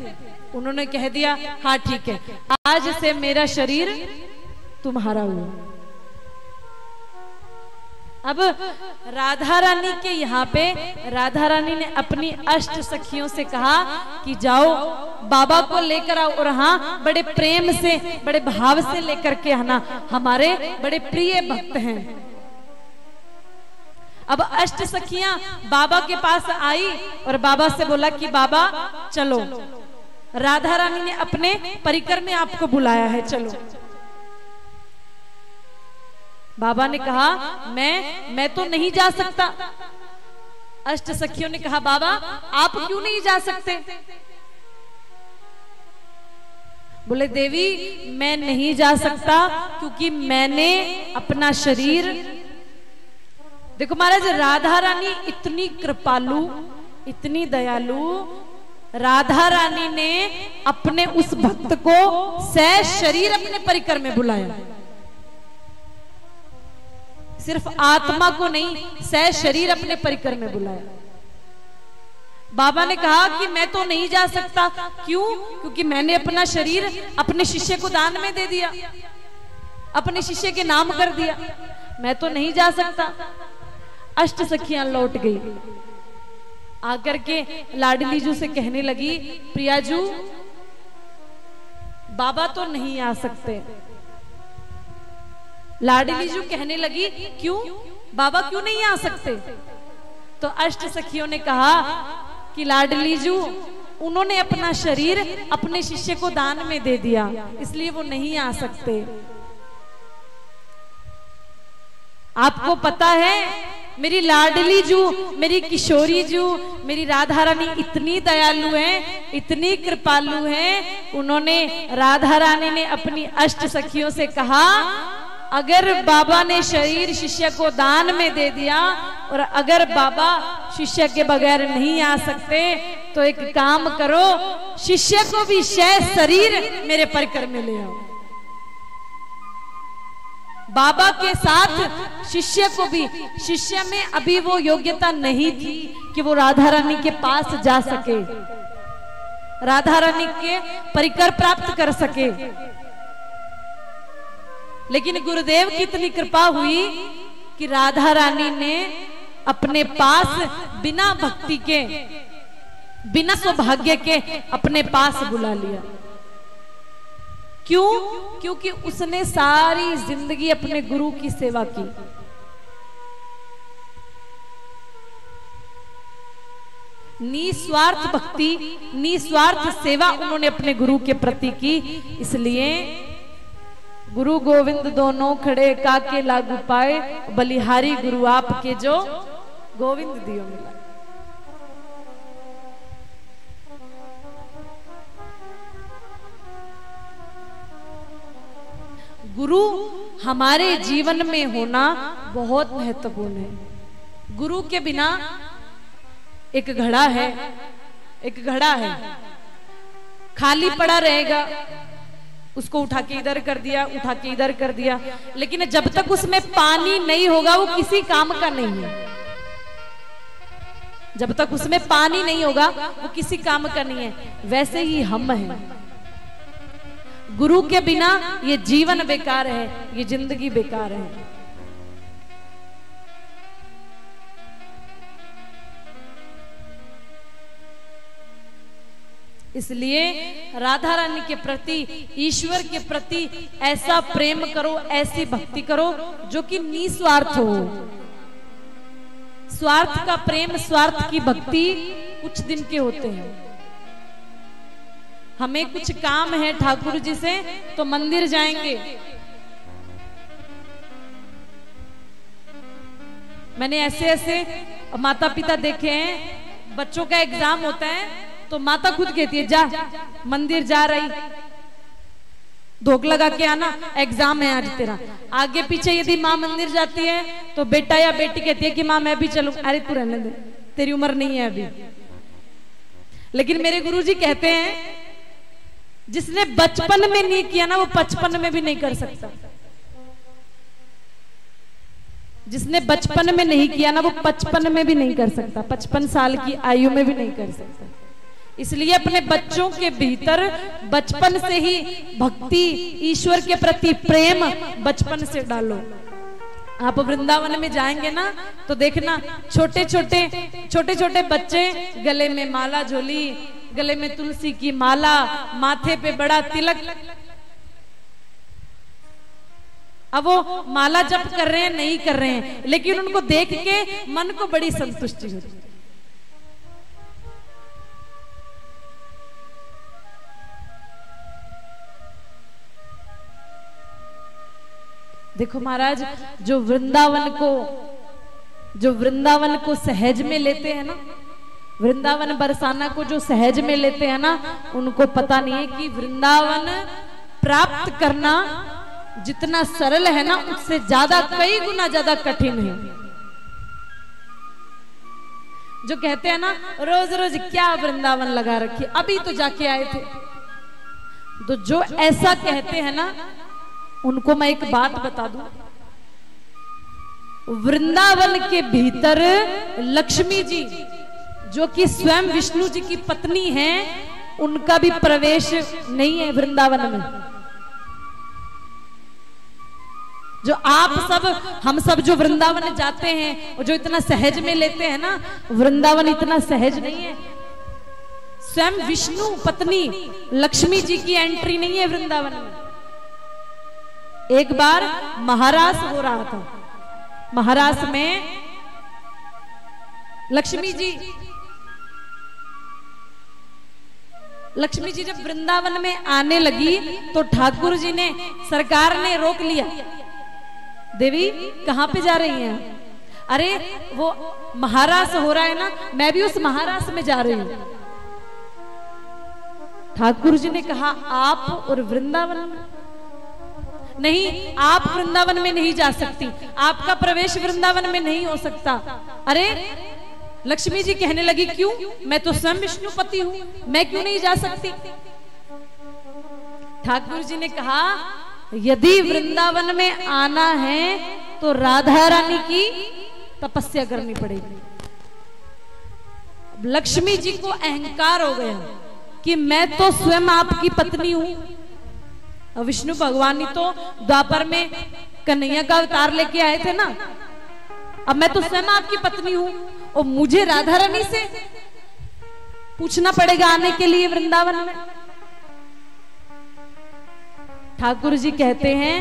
उन्होंने कह दिया हाँ ठीक है, आज से मेरा शरीर तुम्हारा हुआ। अब राधा रानी के यहाँ पे राधा रानी ने अपनी अष्ट सखियों से कहा कि जाओ बाबा को लेकर आओ, और हाँ बड़े प्रेम से बड़े भाव से लेकर के आना, हमारे बड़े प्रिय भक्त हैं। अब अष्ट सखियां बाबा के पास आई और बाबा से बोला कि बाबा चलो, राधा रानी ने अपने परिकर में आपको बुलाया है, चलो। बाबा ने कहा मैं तो नहीं जा सकता, अष्ट सखियों ने कहा बाबा आप क्यों नहीं जा सकते? बोले देवी मैं नहीं जा सकता क्योंकि मैंने अपना शरीर, देखो महाराज राधा रानी इतनी कृपालु, इतनी दयालु, राधा रानी ने अपने उस भक्त को सह शरीर अपने परिकर में बुलाया, सिर्फ आत्मा को नहीं सह शरीर अपने परिकर में बुलाया। बाबा ने कहा कि मैं तो नहीं जा सकता, क्यों? क्योंकि मैंने अपना शरीर अपने शिष्य को दान में दे दिया, अपने शिष्य के नाम कर दिया, मैं तो नहीं जा सकता। अष्ट सखियां लौट गई, आकर के लाडली जू से कहने लगी प्रियाजू बाबा तो नहीं आ सकते। लाडली जू कहने लगी क्यों बाबा क्यों नहीं आ सकते? तो अष्ट सखियों ने कहा कि लाडली जू उन्होंने अपना शरीर अपने शिष्य को दान में दे दिया, इसलिए वो नहीं आ सकते। आपको पता है मेरी लाडली जू, मेरी किशोरी जू, मेरी राधा रानी इतनी दयालु हैं, इतनी कृपालु हैं, उन्होंने राधा रानी ने अपनी अष्ट सखियों से कहा अगर बाबा ने शरीर शिष्य को दान में दे दिया और अगर बाबा शिष्य के बगैर नहीं आ सकते तो एक काम करो, शिष्य को भी शेष शरीर मेरे परिकर में ले आओ। बाबा के साथ शिष्य को भी, शिष्य में अभी वो योग्यता नहीं थी कि वो राधा रानी के पास जा सके, राधा रानी के परिकर प्राप्त कर सके, लेकिन गुरुदेव की इतनी कृपा हुई कि राधा रानी ने अपने पास बिना भक्ति के, बिना सौभाग्य के अपने पास बुला लिया। क्यों? क्योंकि उसने सारी जिंदगी अपने गुरु की सेवा की। निस्वार्थ भक्ति, निस्वार्थ सेवा उन्होंने अपने गुरु के प्रति की। इसलिए गुरु गोविंद दोनों खड़े काके लागू पाए, बलिहारी गुरु आपके जो गोविंद दियो मिला। गुरु हमारे जीवन में होना बहुत महत्वपूर्ण है। गुरु के बिना एक घड़ा है, एक घड़ा है खाली पड़ा रहेगा, उसको उठा के इधर कर दिया, उठा के इधर कर दिया, लेकिन जब तक उसमें पानी नहीं होगा वो किसी काम का नहीं है। जब तक उसमें पानी नहीं होगा वो किसी काम का नहीं है। वैसे ही हम हैं, गुरु के बिना ये जीवन बेकार है, ये जिंदगी बेकार है। इसलिए राधा रानी के प्रति, ईश्वर के प्रति ऐसा प्रेम करो, ऐसी भक्ति करो जो कि निस्वार्थ हो। स्वार्थ का प्रेम, स्वार्थ की भक्ति कुछ दिन के होते हैं। हमें कुछ काम है ठाकुर जी से तो मंदिर जाएंगे। मैंने ऐसे ऐसे माता पिता देखे हैं, बच्चों का एग्जाम होता है तो माता खुद कहती है जा मंदिर जा रही, धोख लगा के आना, एग्जाम है आज तेरा। आगे पीछे यदि माँ मंदिर जाती है तो बेटा या बेटी कहती है कि माँ मैं भी चलूं। अरे तू रहने दे, तेरी उम्र नहीं है अभी। लेकिन मेरे गुरुजी कहते हैं जिसने बचपन में नहीं किया ना वो 55 में भी नहीं कर सकता। जिसने बचपन में नहीं किया ना वो 55 में भी नहीं कर सकता, 55 साल की आयु में भी नहीं कर सकता। इसलिए अपने बच्चों के भीतर बचपन से ही भक्ति, ईश्वर के प्रति प्रेम बचपन से डालो। आप वृंदावन में जाएंगे ना तो देखना छोटे छोटे बच्चे गले में माला झोली, गले में तुलसी की माला, माथे पे बड़ा तिलक। अब वो माला जप कर रहे हैं नहीं कर रहे हैं, लेकिन उनको देख के मन को बड़ी संतुष्टि होती है। देखो महाराज, जो वृंदावन को जो वृंदावन को सहज में लेते हैं ना, वृंदावन बरसाना को जो सहज में लेते हैं ना, उनको पता नहीं है कि वृंदावन प्राप्त करना जितना सरल है ना, उससे ज्यादा कई गुना ज्यादा कठिन है। जो कहते हैं ना रोज रोज क्या वृंदावन लगा रखी, अभी तो जाके आए थे, तो जो ऐसा कहते हैं ना, उनको मैं एक बात बता दूं, वृंदावन के भीतर लक्ष्मी जी जो कि स्वयं विष्णु जी की पत्नी हैं, उनका भी प्रवेश नहीं है वृंदावन में। जो आप सब, हम सब जो वृंदावन जाते हैं और जो इतना सहज में लेते हैं ना, वृंदावन इतना सहज नहीं है। स्वयं विष्णु पत्नी लक्ष्मी जी की एंट्री नहीं है वृंदावन में। एक बार महारास हो रहा था, महारास में लक्ष्मी जी जब वृंदावन में आने लगी तो ठाकुर जी ने, सरकार ने रोक लिया, देवी कहां पे जा रही हैं? अरे वो महारास हो रहा है ना, मैं भी उस महारास में जा रही हूं। ठाकुर जी ने कहा आप और वृंदावन में नहीं, आप वृंदावन में नहीं जा सकती, आपका प्रवेश वृंदावन में नहीं हो सकता। अरे लक्ष्मी जी कहने लगी क्यों? मैं तो स्वयं विष्णुपति हूं, मैं क्यों नहीं जा सकती? ठाकुर जी ने कहा यदि वृंदावन में आना है तो राधा रानी की तपस्या करनी पड़ेगी। लक्ष्मी जी को अहंकार हो गया कि मैं तो स्वयं आपकी पत्नी हूं। विष्णु भगवान ही तो द्वापर में कन्हैया का अवतार लेके आए थे ना, अब मैं तो स्वयं आपकी पत्नी हूं और मुझे राधा रानी से पूछना पड़ेगा आने के लिए वृंदावन में। ठाकुर जी कहते हैं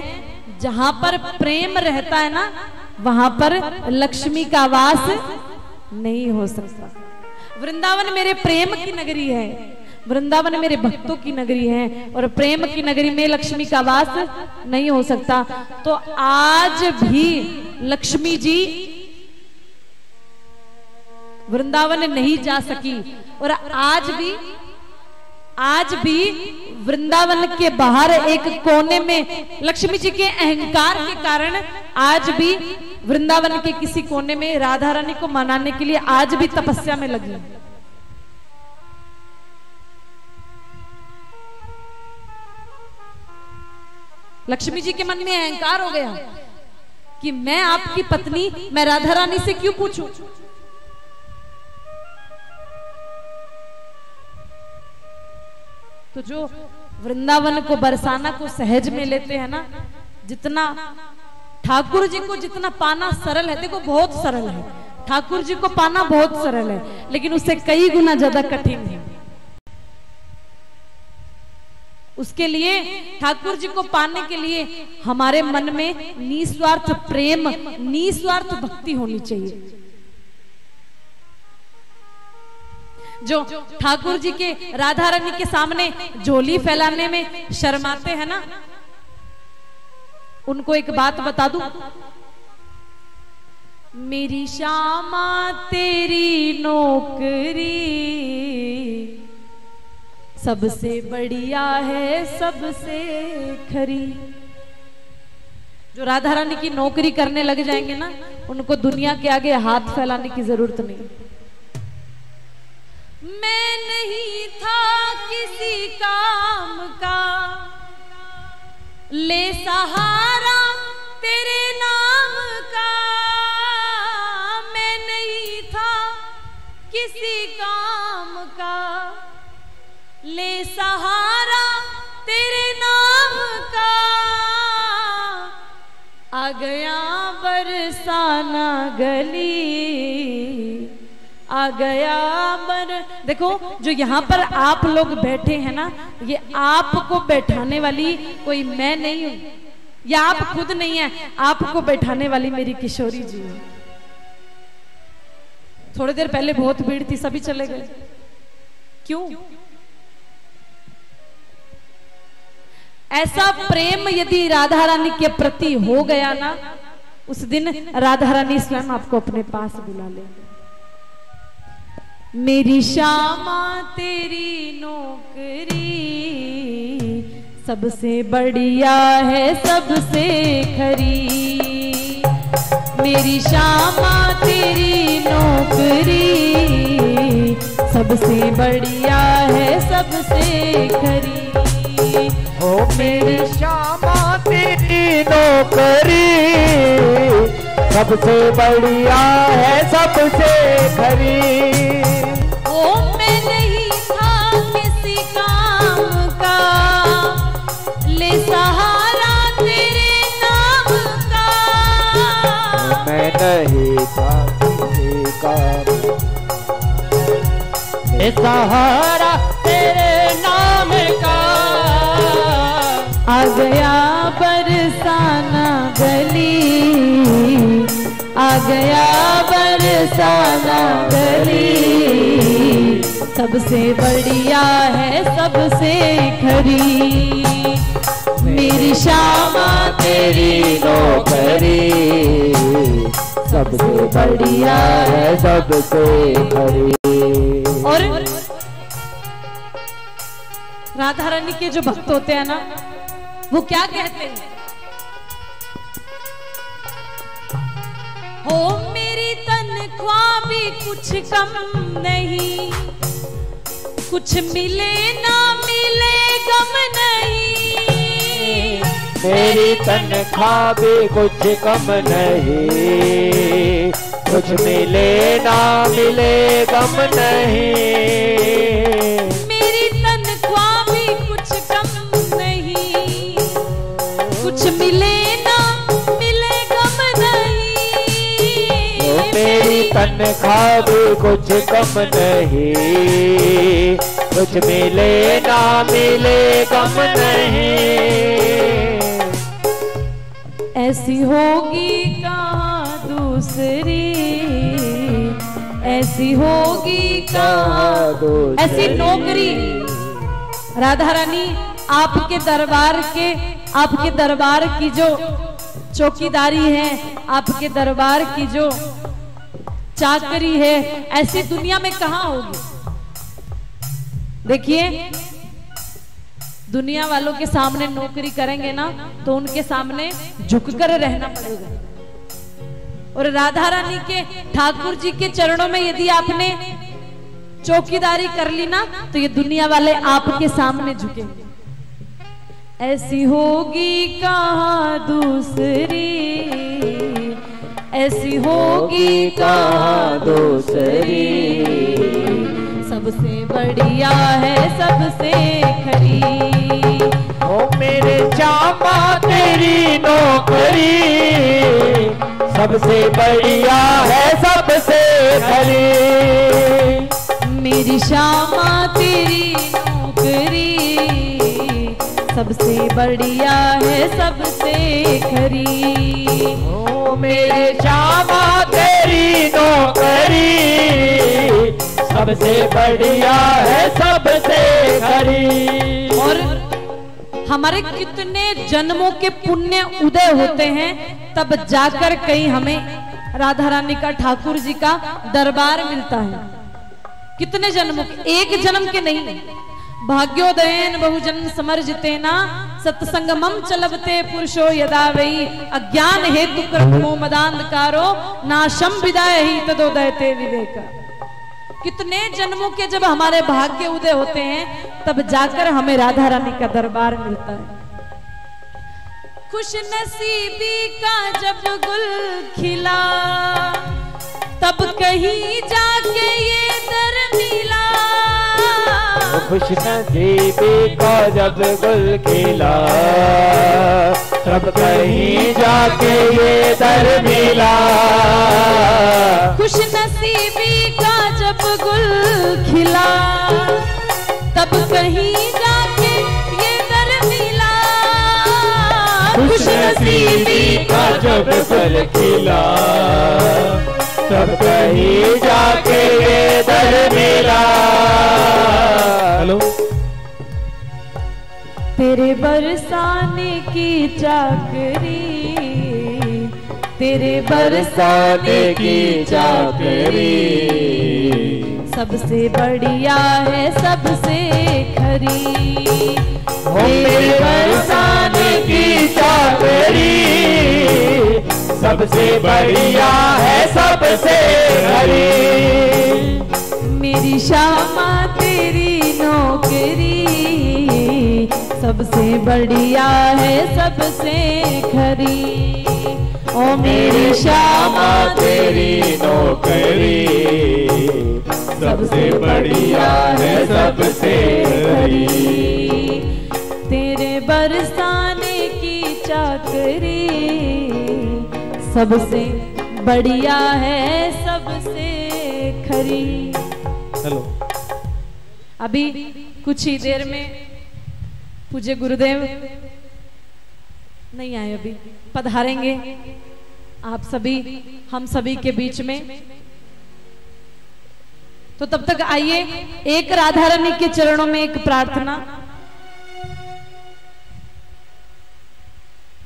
जहां पर प्रेम रहता है ना, वहां पर लक्ष्मी का वास नहीं हो सकता। वृंदावन मेरे प्रेम की नगरी है, वृंदावन मेरे भक्तों की नगरी है, और प्रेम की नगरी में लक्ष्मी का वास नहीं हो सकता। तो आज भी लक्ष्मी जी वृंदावन नहीं जा सकी, और आज भी वृंदावन के बाहर एक कोने में लक्ष्मी जी के अहंकार के कारण आज भी वृंदावन के किसी कोने में राधा रानी को मनाने के लिए आज भी तपस्या में लगी। लक्ष्मी जी के मन में अहंकार हो गया कि मैं आपकी पत्नी, मैं राधा रानी से क्यों पूछूं? तो जो वृंदावन को बरसाना को सहज में लेते हैं ना, जितना ठाकुर जी को जितना पाना सरल है, देखो बहुत सरल है, ठाकुर जी को पाना बहुत सरल है, लेकिन उससे कई गुना ज्यादा कठिन है। उसके लिए ठाकुर जी को पाने के लिए हमारे मन में निस्वार्थ प्रेम, निस्वार्थ भक्ति होनी चाहिए। जो ठाकुर जी के राधा रानी के सामने झोली फैलाने में शर्माते हैं ना, उनको एक बात बता दूं, मेरी श्यामा तेरी नौकरी सबसे बढ़िया है, सबसे खरी। जो राधा रानी की नौकरी करने लग जाएंगे ना, उनको दुनिया के आगे हाथ फैलाने की जरूरत नहीं। मैं नहीं था किसी काम का, ले सहारा तेरे नाम का। मैं नहीं था किसी काम का, ले सहारा तेरे नाम का। आ गया बरसाना गली, आ गया मन। देखो जो यहाँ पर आप लोग बैठे हैं ना, ये आपको बैठाने वाली कोई मैं नहीं हूं, या आप खुद नहीं है, आपको बैठाने वाली मेरी किशोरी जी है। थोड़ी देर पहले बहुत भीड़ थी, सभी चले गए, क्यों? ऐसा प्रेम यदि राधा रानी के प्रति हो गया ना, उस दिन राधा रानी स्वयं आपको अपने पास बुला ले। मेरी श्यामा तेरी नौकरी सबसे बढ़िया है सबसे खरी। मेरी श्यामा तेरी नौकरी सबसे बढ़िया है सबसे खरी। ओ मेरी श्यामा तेरी नौकरी सबसे बढ़िया है सबसे खरी। ओ मैं नहीं था किसी काम का, ले सहारा तेरे नाम का। मैं नहीं था किसी काम, ले सहारा तेरे नाम का। आ गया बरसाना गली, आ गया बरसाना गली सबसे बढ़िया है सबसे खरी। मेरी श्यामा तेरी नौकरी सबसे बढ़िया है सबसे खरी। और राधा रानी के जो भक्त होते हैं ना, वो क्या कहते हैं? हो मेरी तनख्वाह भी कुछ कम नहीं, कुछ मिले ना मिले गम नहीं। मेरी तनख्वाह भी कुछ कम नहीं, कुछ मिले ना मिले गम नहीं। मेरी तनख्वाह भी कुछ कम नहीं, कुछ मिले ना मिले गम नहीं। मेरी तनख्वाह भी कुछ कम नहीं, कुछ मिले ना मिले गम नहीं। ऐसी होगी कहाँ दूसरी, ऐसी होगी कहाँ दूसरी। ऐसी नौकरी राधा रानी आपके दरबार की जो चौकीदारी है, आपके दरबार की जो चाकरी है, ऐसी दुनिया में कहाँ होगी। देखिए, दुनिया वालों के सामने नौकरी करेंगे ना तो उनके सामने झुककर रहना पड़ेगा। और राधा रानी के ठाकुर जी के चरणों में यदि आपने चौकीदारी कर ली ना तो ये दुनिया वाले आपके सामने झुकेंगे। ऐसी होगी कहाँ दूसरी, ऐसी होगी कहाँ दूसरी सबसे बढ़िया है सबसे खरी। ओ मेरे श्यामा तेरी नौकरी सबसे बढ़िया है सबसे खरी। मेरी श्यामा तेरी नौकरी सबसे बढ़िया है सबसे खरी। ओ मेरे श्यामा तेरी नौकरी सबसे बढ़िया है सबसे खरी। और हमारे कितने जन्मों के पुण्य उदय होते हैं, तब जाकर कहीं हमें राधा रानी का, ठाकुर जी का दरबार मिलता है। कितने जन्मों के, एक जन्म के नहीं। भाग्योदयन बहुजन समर्जितेना सत्संगमम चलबते पुरुषो यदा वही अज्ञान हेतु कर्मो मदांधकारो नाशम विदाय ही तदोदयते विवेक। कितने जन्मों के जब हमारे भाग्य उदय होते हैं, तब जाकर हमें राधा रानी का दरबार मिलता है। खुश नसीबी का जब गुल खिला, तब कहीं जाके ये दर मिला। खुश नसीबी का जब गुल खिला, तब कहीं जाके ये दर मिला। खुश नसीबी का जब गुल खिला, तब कहीं जाके ये दर मिला। खुश नसीबी का जब गुल खिला, तब कहीं जाके ये दर मिला। हेलो, तेरे बरसाने की चाकरी तेरे बरसाने की चाकरी सबसे बढ़िया है सबसे खरी। मेरे बरसाने की चाकरी सबसे बढ़िया है सबसे खरी। मेरी श्यामा तेरी नौकरी सबसे बढ़िया है सबसे खरी। ओ मेरी श्यामा तेरी नौकरी सबसे बढ़िया है सबसे खरी। तेरे बरसाने की चाकरी सबसे बढ़िया है सबसे खरी। हेलो, अभी कुछ ही देर में पूज्य गुरुदेव नहीं आए, अभी पधारेंगे आप सभी हम सभी के बीच में। तो तब तक आइए एक राधा रानी के चरणों में एक प्रार्थना।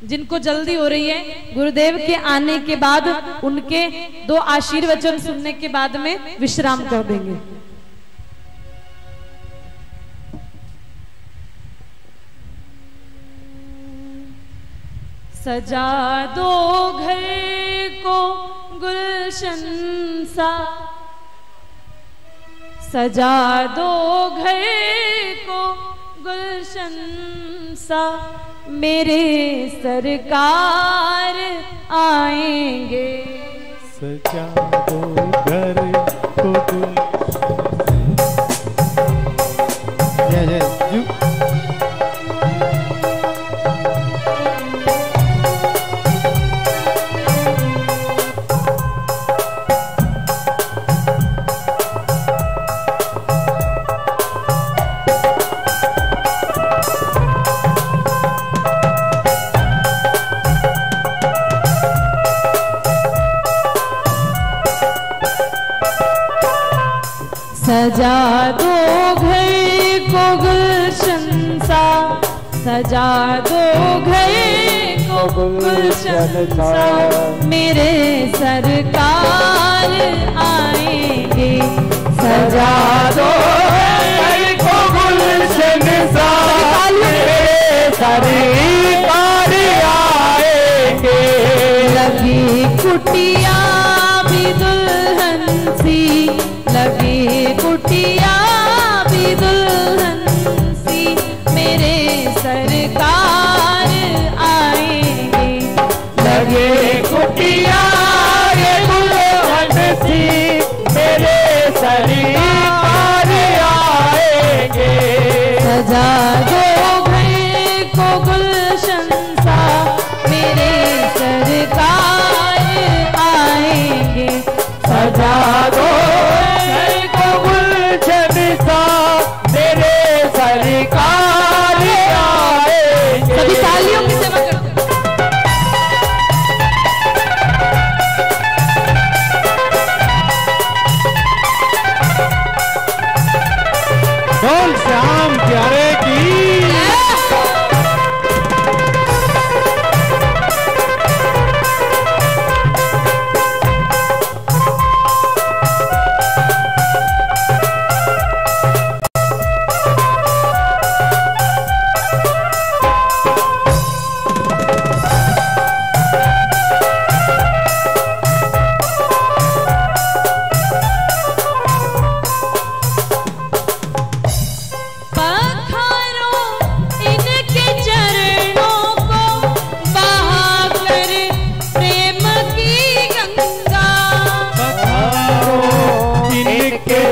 जिनको जल्दी हो रही है गुरुदेव के आने के बाद उनके 2 आशीर्वचन सुनने के बाद में विश्राम कर देंगे। सजा दो घर को गुलशन सा, सजा दो घर को गुलशन सा, मेरे सरकार आएंगे। सजा दो घर को सजा दो घर को गुलशन सा, सजा दो घर को गुलशन सा, मेरे सरकार आएंगे। सजा दो घर को गुलशन सा, मेरे सरकार आएंगे। लगी कुटिया भी दुल्हन सी, लगी कुटिया भी दुल्हन सी, मेरे सरकार आएंगे। लगे कुटिया ये दुल्हन सी, मेरे सरकार आएंगे। सजा दो घर को गुलशन सा, मेरे सरकार आएंगे। सजा दो मेरे सरकार आएंगे। सभी तालियों की सेवा करते बोल श्याम प्यारे की।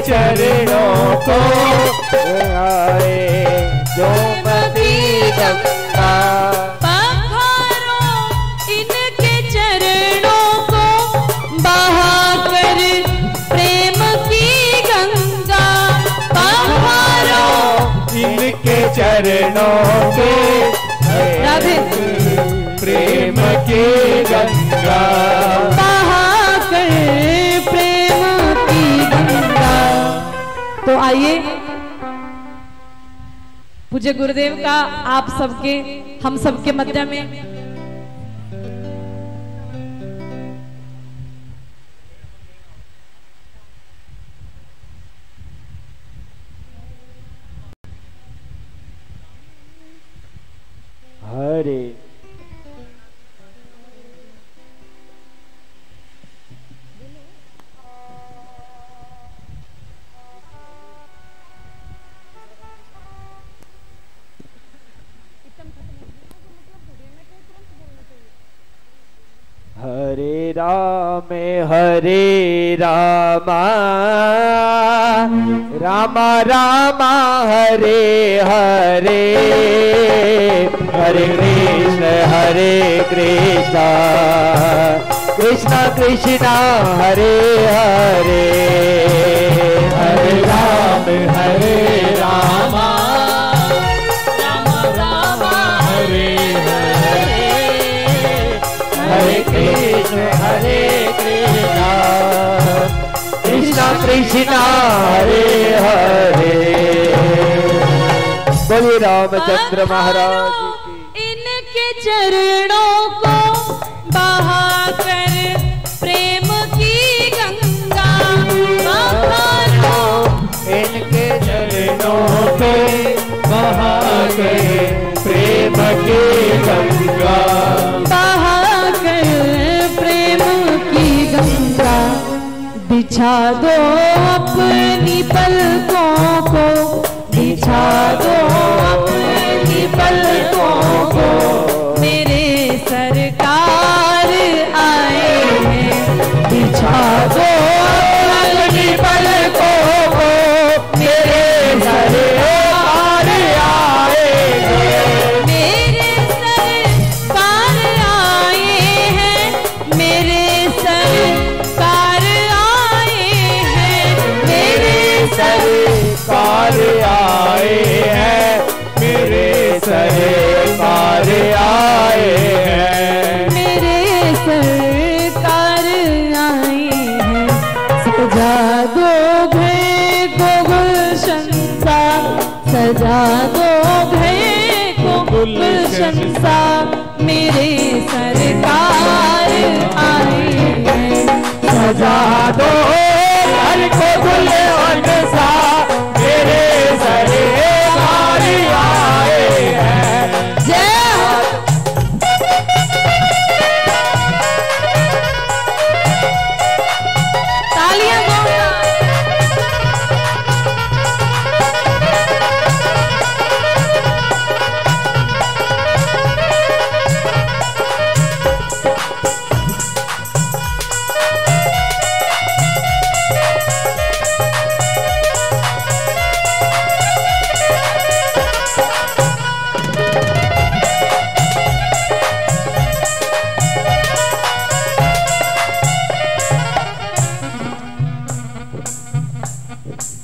चरणों को आए जो मदी गंगा। पखारो इनके चरणों को बहाकर प्रेम की गंगा। पखारो इनके चरणों के राधे प्रेम की गंगा। बहाकर प्रेम की गंगा। तो आइए पूज्य गुरुदेव का आप सबके हम सबके मध्य में राम हरे रामा रामा रामा हरे हरे हरे कृष्ण कृष्ण कृष्ण हरे हरे हरे राम रामा राम राम हरे हरे हरे कृष्ण कृष्ण कृष्ण हरे हरे। बोलिए रामचंद्र महाराज की। इनके चरणों को बहाकर प्रेम की गंगा बहारो, इनके चरणों पे बहाकर प्रेम की गंगा बहाकर प्रेम की गंगा बिछा दो अपनी पलकों को बिछा दो अपनी पलकों को मेरे सरकार आए हैं बिछा दो अपनी पलकों को मेरे सरकार आए हैं मेरे सरकार आए हैं मेरे सरकार आए हैं मेरे सरकार आए हैं मेरे सरकार आए हैं मेरे सरकार आए हैं सजा दो घर को गुलशन सा सजा दो घर को गुलशन सा मेरे सरकार आए हैं सजा दो घर को गुलशन सा मेरे सरकार आए हैं। जय हो तालियां जोरदार।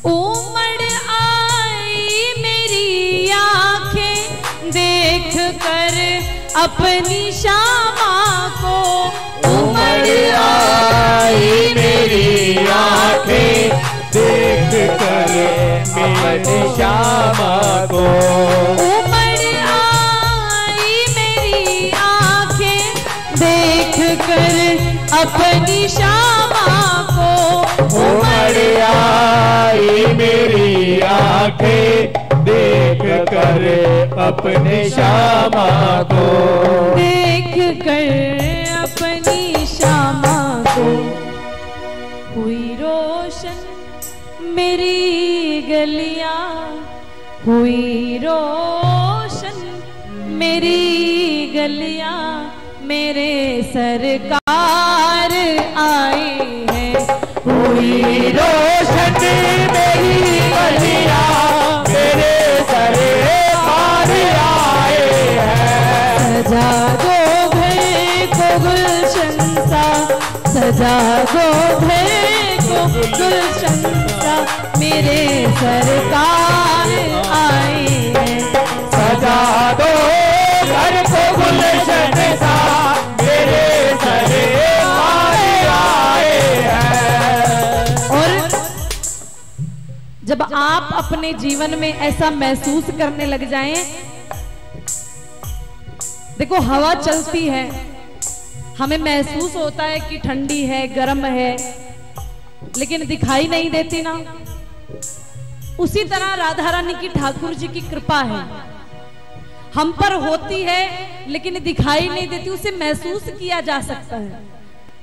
उमड़ आई मेरी आंखें देख कर अपनी श्यामा को उमड़ आई मेरी आंखें देख कर मेरी श्यामा को उमड़ आई मेरी आंखें देख कर अपनी श्यामा को उमड़ आई मेरी आंखें देख कर अपने श्यामा को देख कर अपनी श्यामा को हुई रोशन मेरी गलियां हुई रोशन मेरी गलियां मेरे सरकार आए हैं हुई रोशन मेरी गलियां मेरे सरकार आए हैं सजा दो घर को गुलशन सा सजा दो घर को गुलशन सा मेरे सरकार आए हैं सजा दो घर को गुलशन सा मेरे सरकार आए हैं। और जब आप अपने जीवन में ऐसा महसूस करने लग जाएं, देखो हवा चलती है हमें महसूस होता है कि ठंडी है गर्म है लेकिन दिखाई नहीं देती ना। उसी तरह राधा रानी की ठाकुर जी की कृपा है हम पर होती है लेकिन दिखाई नहीं देती उसे महसूस किया जा सकता है।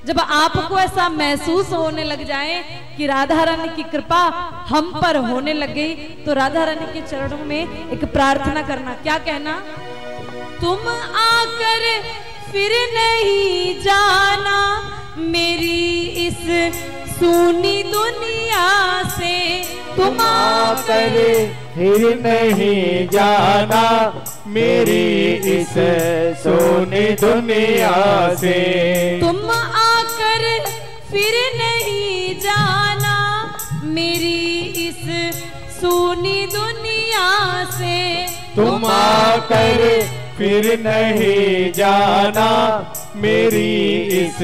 जब आपको ऐसा महसूस होने लग जाए कि राधा रानी की कृपा हम पर होने लग गई तो राधा रानी के चरणों में एक प्रार्थना करना। क्या कहना? तुम आकर फिर नहीं जाना सुनी दुनिया से तुम आकर फिर नहीं जाना मेरी इस सोनी दुनिया से। तुम आकर फिर नहीं जाना मेरी इस सोनी दुनिया से। तुम आकर फिर नहीं जाना मेरी इस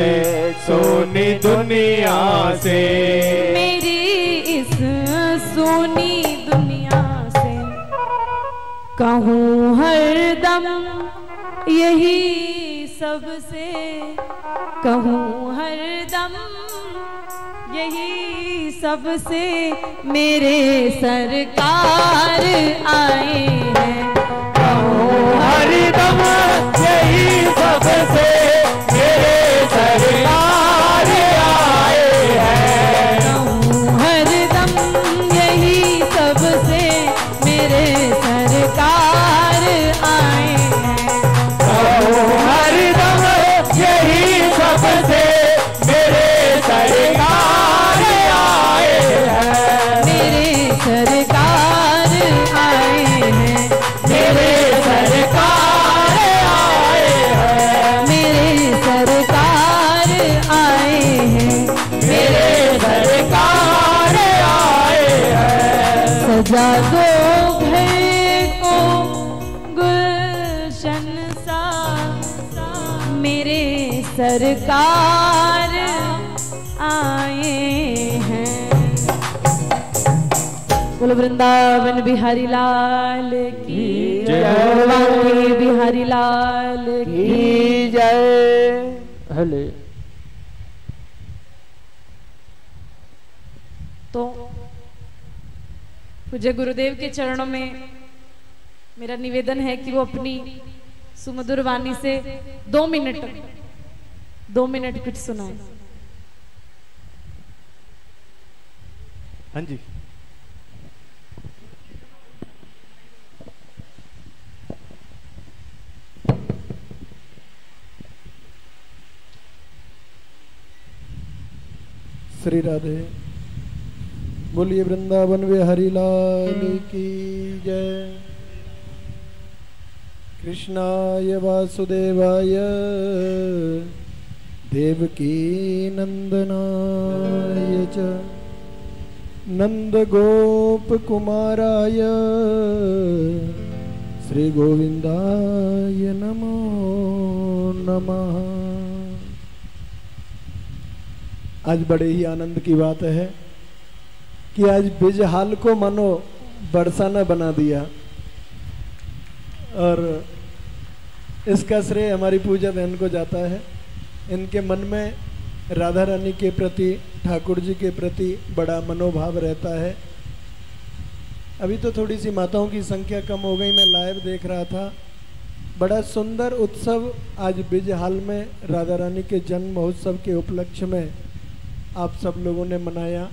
सोनी दुनिया से। मेरी इस सोनी दुनिया से कहूँ हरदम यही सबसे, कहूँ हरदम यही सबसे मेरे सरकार आए हैं। हरदम यही सबसे मेरे सरकार आए हैं। कहूँ हरदम यही सबसे मेरे सरकार आए हैं। कहूँ हरदम यही सबसे मेरे सरकार आए हैं। मेरे सरकार आए हैं। मेरे सरकार आए हैं। मेरे सरकार आए हैं। मेरे सरकार आए हैं। सजा दो घर को गुलशन सा मेरे सरकार आए हैं। बोलो वृंदावन बिहारी लाल की जय। वाणी बिहारी लाल की जय। हले तो पूज्य गुरुदेव के चरणों में मेरा निवेदन है कि वो अपनी सुमधुर वाणी से 2 मिनट कुछ सुनाए। हाँ जी। श्री राधे। बोलिए वृंदावन बिहारी लाल की जय। कृष्णाय वासुदेवाय देवकी नंदनाय च नंद गोप कुमाराय श्री गोविंदाय नमो नमः। आज बड़े ही आनंद की बात है कि आज बिजहाल को मानो बरसाना बना दिया, और इसका श्रेय हमारी पूजा बहन को जाता है। इनके मन में राधा रानी के प्रति, ठाकुर जी के प्रति बड़ा मनोभाव रहता है। अभी तो थोड़ी सी माताओं की संख्या कम हो गई, मैं लाइव देख रहा था। बड़ा सुंदर उत्सव आज बिजहाल में राधा रानी के जन्म महोत्सव के उपलक्ष्य में आप सब लोगों ने मनाया।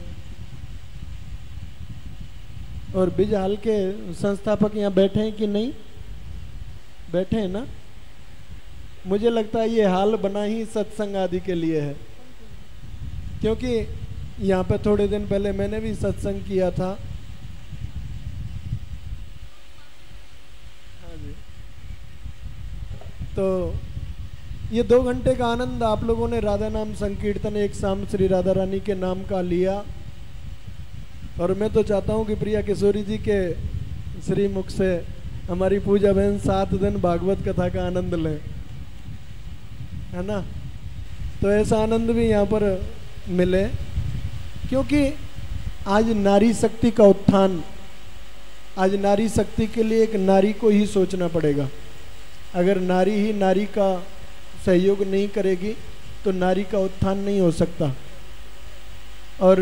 और बिजहाल के संस्थापक यहाँ बैठे हैं कि नहीं? बैठे हैं ना? मुझे लगता है ये हाल बना ही सत्संग आदि के लिए है, क्योंकि यहाँ पे थोड़े दिन पहले मैंने भी सत्संग किया था। हाँ जी। तो ये 2 घंटे का आनंद आप लोगों ने राधा नाम संकीर्तन एक शाम श्री राधा रानी के नाम का लिया, और मैं तो चाहता हूँ कि प्रिया किशोरी जी के श्री मुख से हमारी पूजा बहन 7 दिन भागवत कथा का आनंद लें, है ना? तो ऐसा आनंद भी यहाँ पर मिले, क्योंकि आज नारी शक्ति का उत्थान, आज नारी शक्ति के लिए एक नारी को ही सोचना पड़ेगा। अगर नारी ही नारी का सहयोग नहीं करेगी तो नारी का उत्थान नहीं हो सकता। और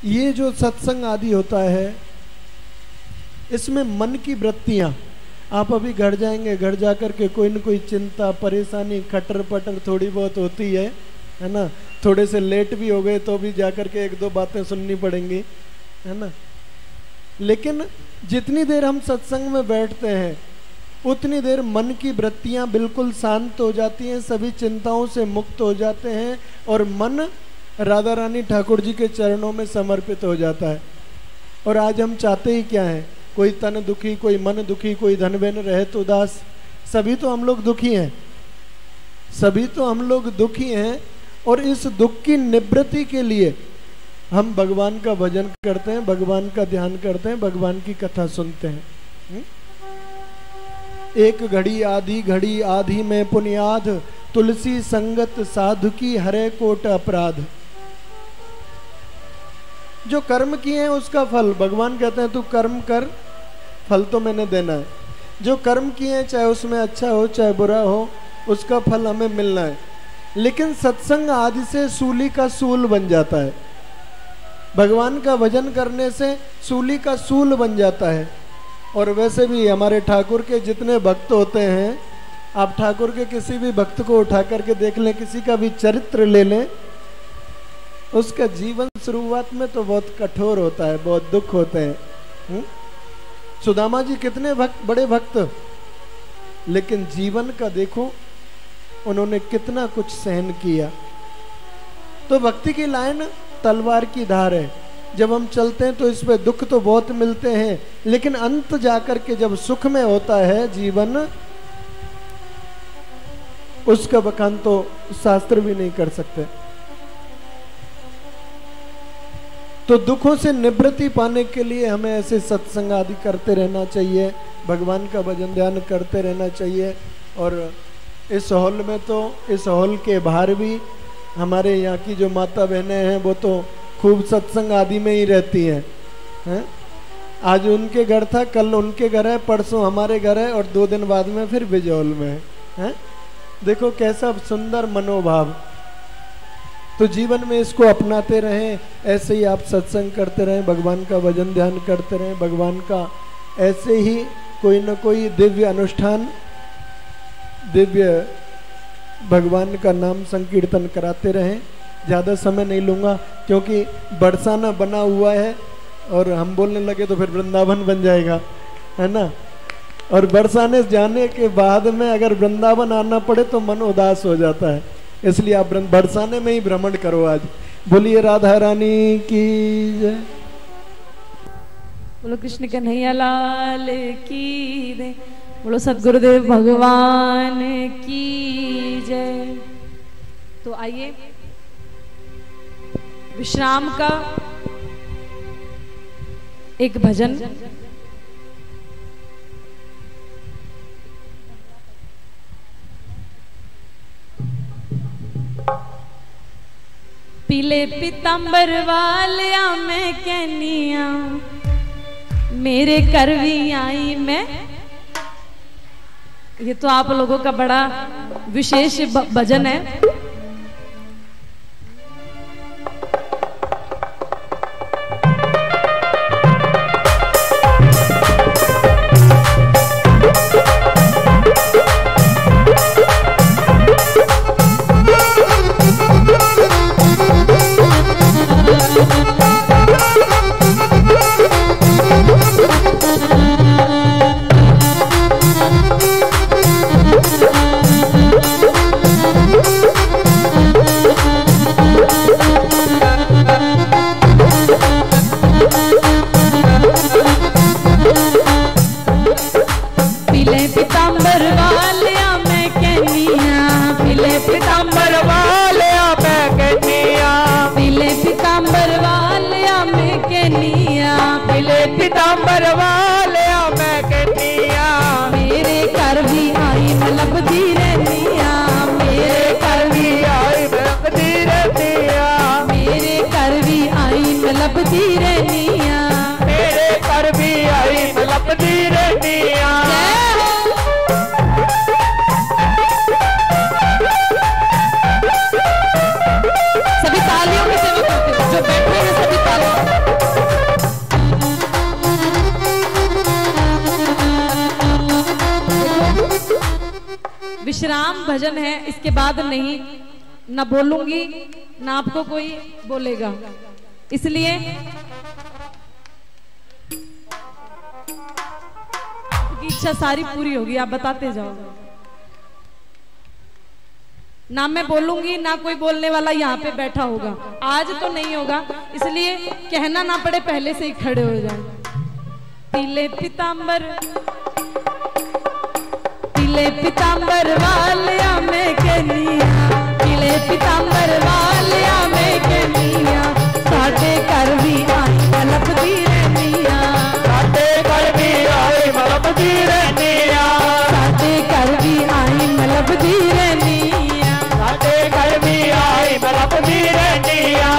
ये जो सत्संग आदि होता है, इसमें मन की वृत्तियां, आप अभी घर जाएंगे, घर जाकर के कोई न कोई चिंता, परेशानी, खटर पटर थोड़ी बहुत होती है ना? थोड़े से लेट भी हो गए तो भी जाकर के 1-2 बातें सुननी पड़ेंगी, है ना? लेकिन जितनी देर हम सत्संग में बैठते हैं, उतनी देर मन की वृत्तियां बिल्कुल शांत हो जाती हैं, सभी चिंताओं से मुक्त हो जाते हैं और मन राधा रानी ठाकुर जी के चरणों में समर्पित हो जाता है। और आज हम चाहते ही क्या हैं? कोई तन दुखी, कोई मन दुखी, कोई धन बेन रहत उदास। सभी तो हम लोग दुखी हैं, सभी तो हम लोग दुखी हैं। और इस दुख की निवृत्ति के लिए हम भगवान का भजन करते हैं, भगवान का ध्यान करते हैं, भगवान की कथा सुनते हैं। एक घड़ी आधी में पुनियाद, तुलसी संगत साधु की हरे कोट अपराध। जो कर्म किए हैं उसका फल भगवान कहते हैं तू कर्म कर, फल तो मैंने देना है। जो कर्म किए हैं चाहे उसमें अच्छा हो चाहे बुरा हो, उसका फल हमें मिलना है। लेकिन सत्संग आदि से सूली का सूल बन जाता है। भगवान का भजन करने से सूली का सूल बन जाता है। और वैसे भी हमारे ठाकुर के जितने भक्त होते हैं, आप ठाकुर के किसी भी भक्त को उठा करके देख लें, किसी का भी चरित्र ले लें, उसका जीवन शुरुआत में तो बहुत कठोर होता है, बहुत दुख होते हैं। सुदामा जी कितने बड़े भक्त, लेकिन जीवन का देखो उन्होंने कितना कुछ सहन किया। तो भक्ति की लाइन तलवार की धार है। जब हम चलते हैं तो इसमें दुख तो बहुत मिलते हैं, लेकिन अंत जाकर के जब सुख में होता है जीवन, उसका बखान तो शास्त्र भी नहीं कर सकते। तो दुखों से निवृत्ति पाने के लिए हमें ऐसे सत्संग आदि करते रहना चाहिए, भगवान का भजन ध्यान करते रहना चाहिए। और इस हॉल में तो, इस हॉल के बाहर भी हमारे यहाँ की जो माता बहनें हैं वो तो खूब सत्संग आदि में ही रहती हैं। आज उनके घर था, कल उनके घर है, परसों हमारे घर है और 2 दिन बाद में फिर बिजौल में है। देखो कैसा सुंदर मनोभाव। तो जीवन में इसको अपनाते रहें, ऐसे ही आप सत्संग करते रहें, भगवान का भजन ध्यान करते रहें, भगवान का ऐसे ही कोई न कोई दिव्य अनुष्ठान, दिव्य भगवान का नाम संकीर्तन कराते रहें। ज़्यादा समय नहीं लूँगा क्योंकि बरसाना बना हुआ है और हम बोलने लगे तो फिर वृंदावन बन जाएगा, है ना। और बरसाने जाने के बाद में अगर वृंदावन आना पड़े तो मन उदास हो जाता है, इसलिए आप बरसाने में ही भ्रमण करो। आज बोलिए राधा रानी की जय, बोलो कृष्ण कन्हैया लाल की जय, बोलो सद्गुरुदेव भगवान की जय। तो आइए विश्राम का एक भजन, पीले पीतांबर वालिया मैं कहनिया, मेरे कर भी आई मैं। ये तो आप लोगों का बड़ा विशेष भजन है। विश्राम भजन है, इसके बाद नहीं ना बोलूंगी ना आपको कोई बोलेगा, इसलिए इच्छा सारी पूरी होगी, आप बताते जाओ। ना मैं बोलूंगी ना कोई बोलने वाला यहाँ पे बैठा होगा, आज तो नहीं होगा, इसलिए कहना ना पड़े पहले से ही खड़े हो जाए। पीले पीतांबर वालिया में कहनिया, पीले पीतांबर वालिया में कहनिया, साडे घर भी आई मलबदी रहनिया, साडे घर भी आई मलबदी रहनिया, साडे घर भी आई मलबदी रहनिया, साडे घर भी आई मलबदी रहनिया।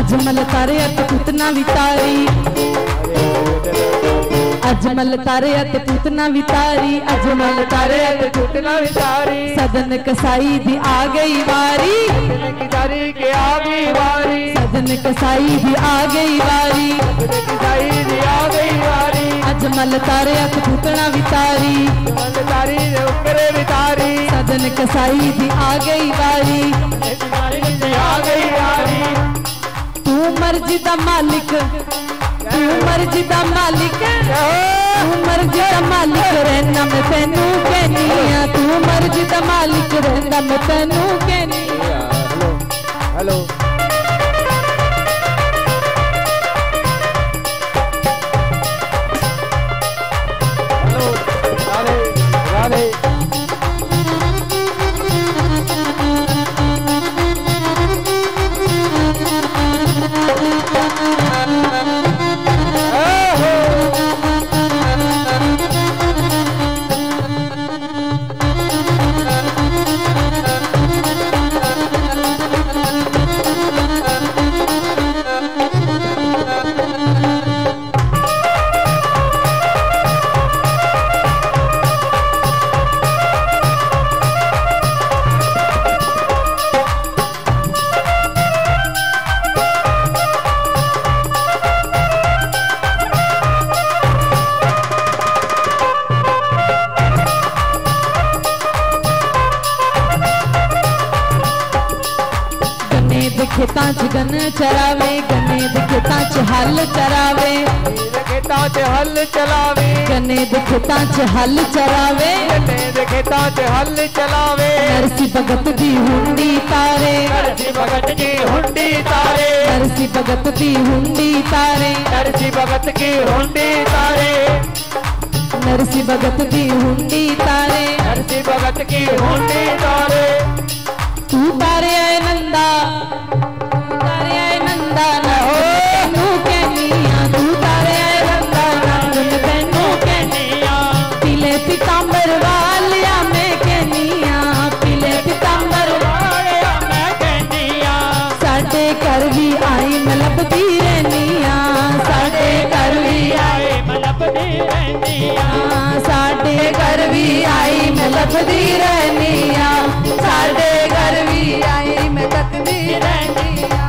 अजमल तारे अत पूतना वितारी, अजमल तारे अत पूतना वितारी, अजमल तारे अत पूतना वितारी, सदन कसाई दी आ गई वारी, किसारी के आ गई वारी, सदन कसाई दी आ गई वारी, किसाई दी आ गई वारी, अजमल तारे अत पूतना वितारी, अजमल तारी दे ऊपरे वितारी, सदन कसाई दी आ गई वारी, किसारी दी आ गई वारी। तू मर्जी दा मालिक, तू मर्जी दा मालिक, तू मर्जी दा मालिक रहना मैं तेनू कहनिया, तू मर्जी दा मालिक रहना मैं तेनू कहनिया। Hello hello Radhe Radhe. खेतां च गन चरावे, गन्ने दे खेतां च हल चरावे, खेतां च हल चलावे, गन्ने दे खेतां च हल चरावे, गन्ने दे खेतां च हल चलावे, नरसी भगत दी हुंडी तारे, नरसी भगत की हुंडी तारे, नरसी भगत दी हुंडी तारे, नरसी भगत की हुंडी तारे, नरसी भगत दी हुंडी तारे, नरसी भगत की हुंडी तारे। तू तारे आए नंदा, तू तारे आए नंदा ना हो तैनू कहनिया, तू तारे आए नंदा ना तैनू कहनिया, पीले पीतांबर वालिया में कहनिया, पीले पीतांबर वालिया मैं कहनिया, साडे घर भी आई मलबदी रहनिया, साडे घर भी आई मलबदी रहनिया, साडे घर भी आई मलबदी रहनिया, साडे घर भी आई मैं तकदी रहनिया।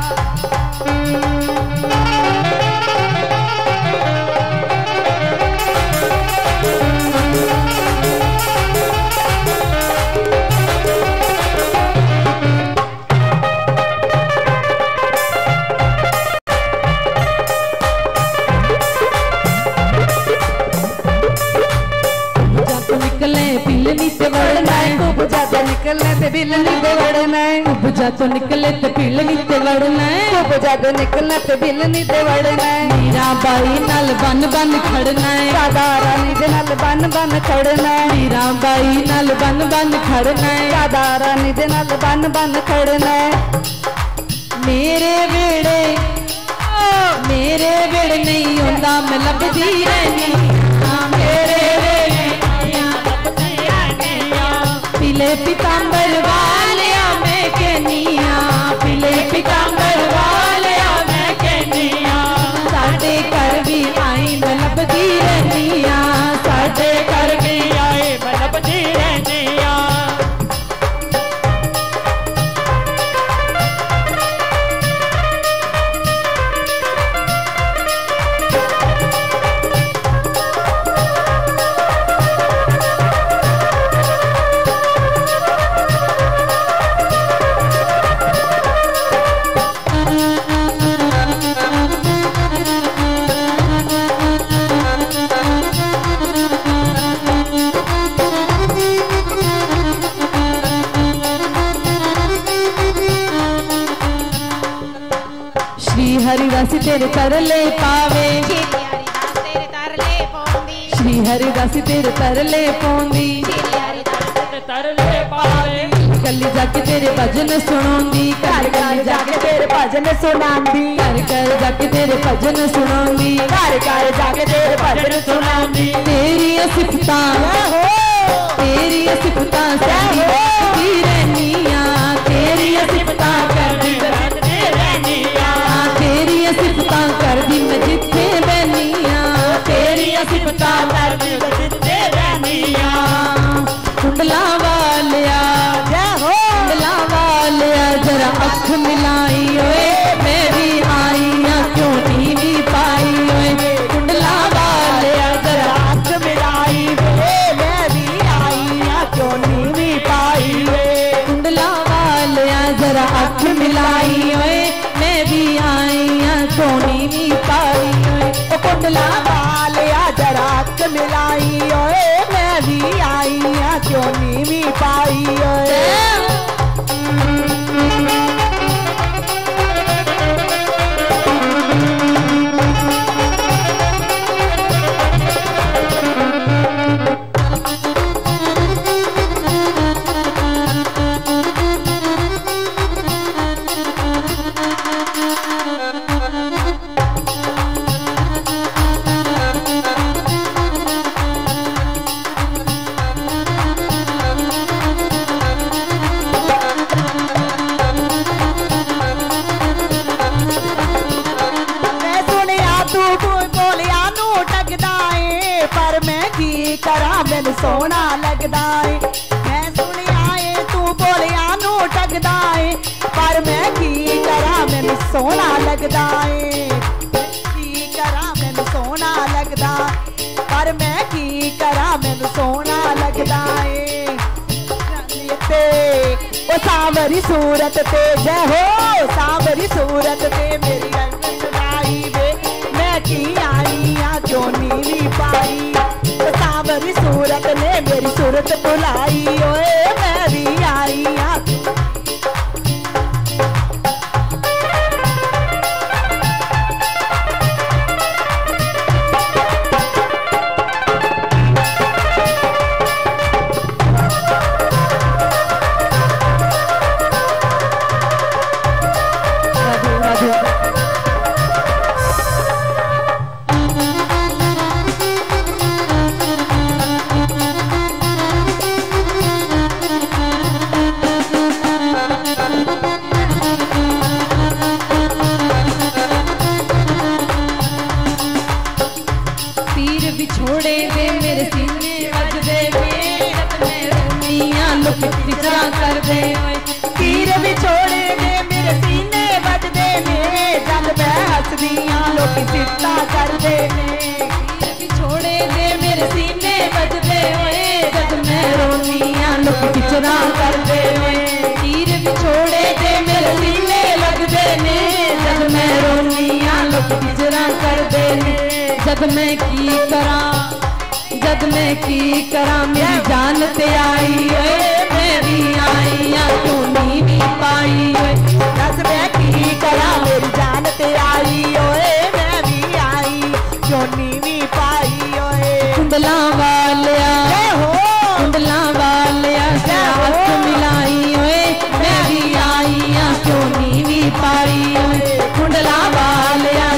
उपजा तो निकले ते बिल नी ते वड़ना है, उपजा तो निकले ते बिल नी ते वड़ना है, मीरा बाई नाल बन बन खड़ना है, राधा रानी दे नाल बन बन खड़ना है, मीरा बाई नाल बन बन खड़ना है, राधा रानी दे नाल बन बन खड़ना है। मेरे वेड़े मेरे वेड़ नहीं होंदा मैं लभदी रहनी मेरे वेड़ लभदी रहनी पीले पीतांबर वालिया मैं कहनिया पीले पीतांबर वालिया मैं कहनिया साडे घर भी आई मैं लभदी रहनिया साडे घर भी आई मैं लभदी रहनिया हरिदास तेरे तरले पावे श्री हरिदास तेरे तरले पौंदी तरले पावे गली जाके तेरे भजन सुनांदी घर घर जाके तेरे भजन सुनांदी घर घर जाके तेरे भजन सुनांदी घर घर जाके तेरे भजन सुनांदी तेरी सिफतां तेरी सिफतां करदी रहनिया तेरी सिफतां करदी रहनिया तेरी सिफतां करदी मैं जिथे बहनिया तेरी सिफतां करदी मैं जिथे बहनिया कुंडला वालिया कुंडला वालिया जरा अख मिलाई ओए मैं भी आई क्यों नीवी पाई ओए कुंडला वालिया जरा अख मिलाई मैं भी आई क्यों नीवी पाई कुंडला वालिया जरा अख मिलाई ओए मैं भी आई क्यों नीवी पाई ओए कुंडला वालिया जरा अख मिलाई ओए मैं भी आई क्यों नीवी पाई ओए मैनू सोना लगदा है मैं सुनिया है तू बोलिया नू टकदा है पर मैं की करा मैनू सोना लगदा है की करा मैनू सोना लगदा पर मैं की करा मैनू सोना लगदा है ओ सांवरी सूरत ते जय हो सांवरी सूरत ते मेरी रंग चुराई वे मैं की आई क्यों नीवी पाई सांवरी सूरत ने मेरी सूरत बुलाई ओए मैं भी आई कर दे तीर बिछोड़े ने मेरे सीने बजदे ने जब मैं हसदियां लोग सिफता कर दे तीर बिछोड़े ने मेरे सीने बजदे होए जब मैं रोनियां लोग पिचरा कर दे तीर बिछोड़े ने मेरे सीने लगदे ने जब मैं रोनियां लोग पिचरा कर दे जब मैं की करा मेरी जान ते आई मैं भी आई क्यों नीवी पाई दस मैं की करा मेरी जान ते आई मैं भी आई क्यों नीवी पाई कुंडला वालिया कुंडला वालिया हाथ मिलाई मैं भी आई क्यों नीवी पाई कुंडला वालिया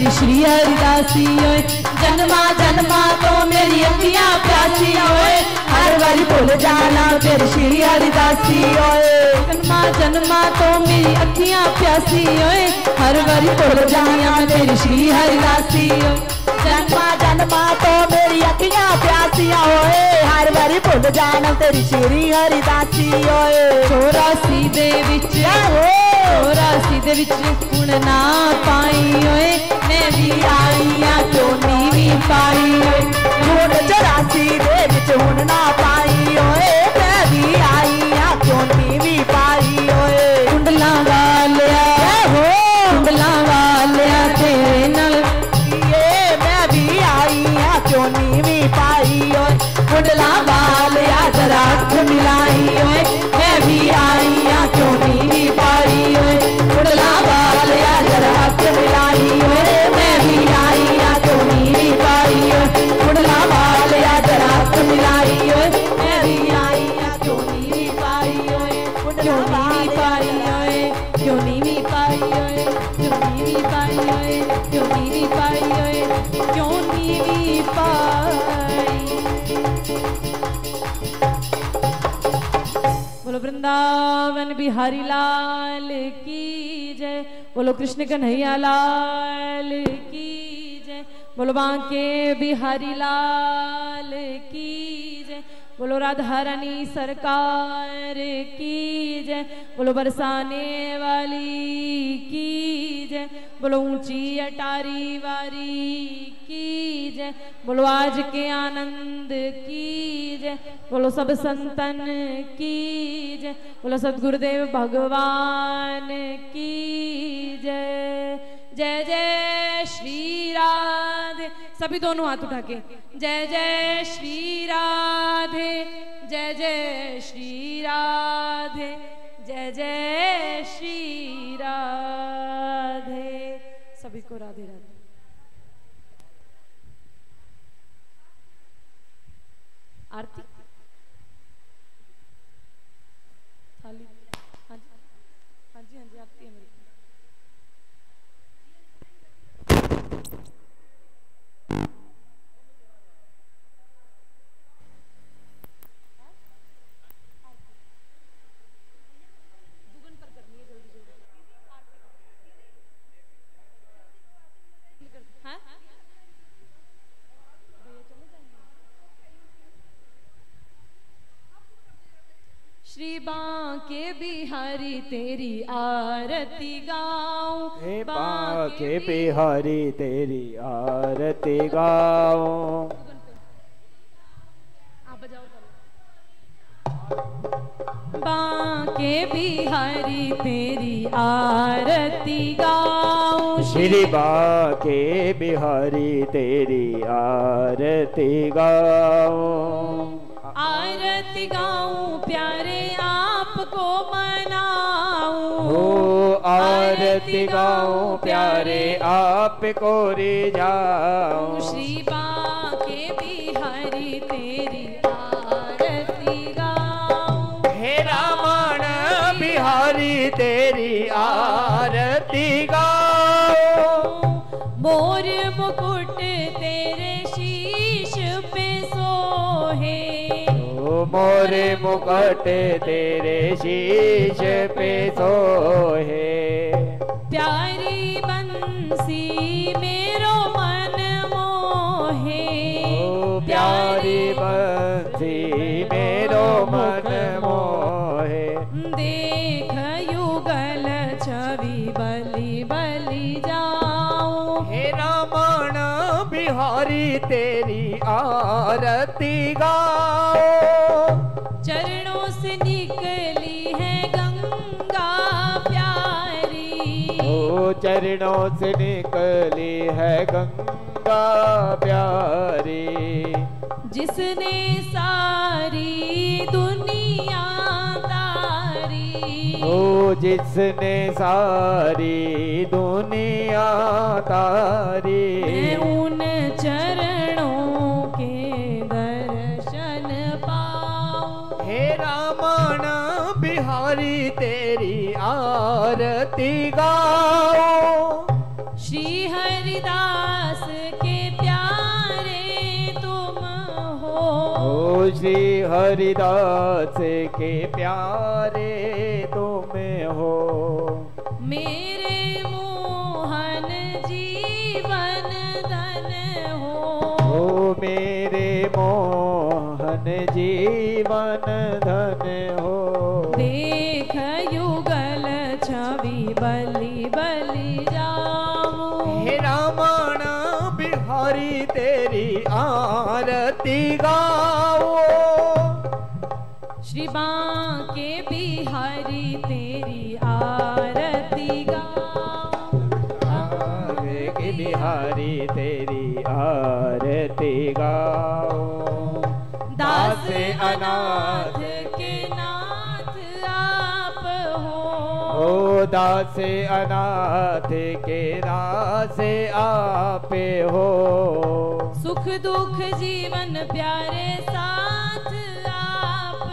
तेरी श्री हरिदासी ओए। जन्मा जन्मा तो मेरी अखियां प्यासी ओए, हर बारी भूल जाना तेरी श्री हरिदासी ओए। जन्मा जन्मा तो मेरी अखियां प्यासी ओए, हर बारी भूल जाना तेरी श्री हरिदासी ओए। जन्मा जन्मा तो मेरी अखियां प्यासियां होए, हर बारी भुल जाना तेरी श्री हरिदासी होए। 84 दे विच 84 दे विच हुण ना पाई ओए, मैं भी आई आ क्यों नीवी पाई ओए। हुण 84 दे विच हुण ना पाई ओए, मैं भी आई आ क्यों नीवी पाई ओए। कुंडला वालिया हो कुंडला वालिया तेरे नाल क्यों नीवी पाई ओए। कुंडला वालिया जरा अख मिलाई ओए, मैं भी आई आ क्यों नीवी पाई ओए। कुंडला वालिया जरा अख मिलाई ओए, मैं भी आई आ क्यों नीवी पाई ओए। कुंडला वालिया जरा अख मिलाई ओए, मैं भी आई आ क्यों नीवी पाई ओए। क्यों नीवी पाई ओए, क्यों नीवी पाई ओए, क्यों नीवी पाई ओए, क्यों नीवी पाई ओए, क्यों नीवी पाई। बोलो वृंदावन बिहारी लाल की जय, बोलो कृष्ण कन्हैया लाल की जय, बोलो बांके बिहारी लाल की जय, बोलो राधा रानी सरकार की जय, बोलो बरसाने वाली की जय, बोलो ऊंची अटारी वारी की जय, बोलो आज के आनंद की जय, बोलो सब संतन की जय, बोलो सदगुरुदेव भगवान की जय। जय जय श्री राधे, सभी दोनों हाथ उठा के जय जय श्री राधे, जय जय श्री राधे, जय जय श्री राधे। सभी को राधे राधे। आरती थाली, हाँ जी हाँ जी हाँ जी, आरती है मेरी। श्री बांके बिहारी तेरी आरती गाऊं, हे बांके बिहारी तेरी आरती गाऊं। आप बजाओ। बांके बिहारी तेरी आरती गाऊं, श्री बांके बिहारी तेरी आरती गाऊं। आरती गाऊं प्यारे आपको मनाऊं, हो आरती गाऊं प्यारे आपको रिझाऊं। श्री बांके बिहारी तेरी आरती गाऊं, हे रमण बिहारी तेरी आरती गाऊं। मोर मुकुट तेरे शीश पे सोहे, मोरे मुकुट तेरे शीश पे सोहे। प्यारी बंसी मेरो मन मोहे, प्यारी बंसी मेरो मन मोहे। देख युगल छवि बलि बलि जाऊं, हे रमण बिहारी तेरी आरती गाओ। चरणों से निकली है गंगा प्यारी, ओ चरणों से निकली है गंगा प्यारी। जिसने सारी दुनिया तारी, ओ जिसने सारी दुनिया तारी। मैं उन चरणों के दर्शन पाऊं, हे रमण बिहारी तेरी आरती गाओ। श्री हरिदास श्री हरिदास के प्यारे तुम हो। मेरे मोहन जीवन धन हो। ओ मेरे मोहन जीवन धन हो। देख युगल छवि बलि बलि जाऊं। हे रमण बिहारी तेरी आरती गाओ। श्री बांके बिहारी तेरी आरती गाऊं। बांके बिहारी तेरी आरती गाओ। दास अनाथ के नाथ आप हो। ओ दास अनाथ के दास आप हो। सुख दुख जीवन प्यारे साथ आप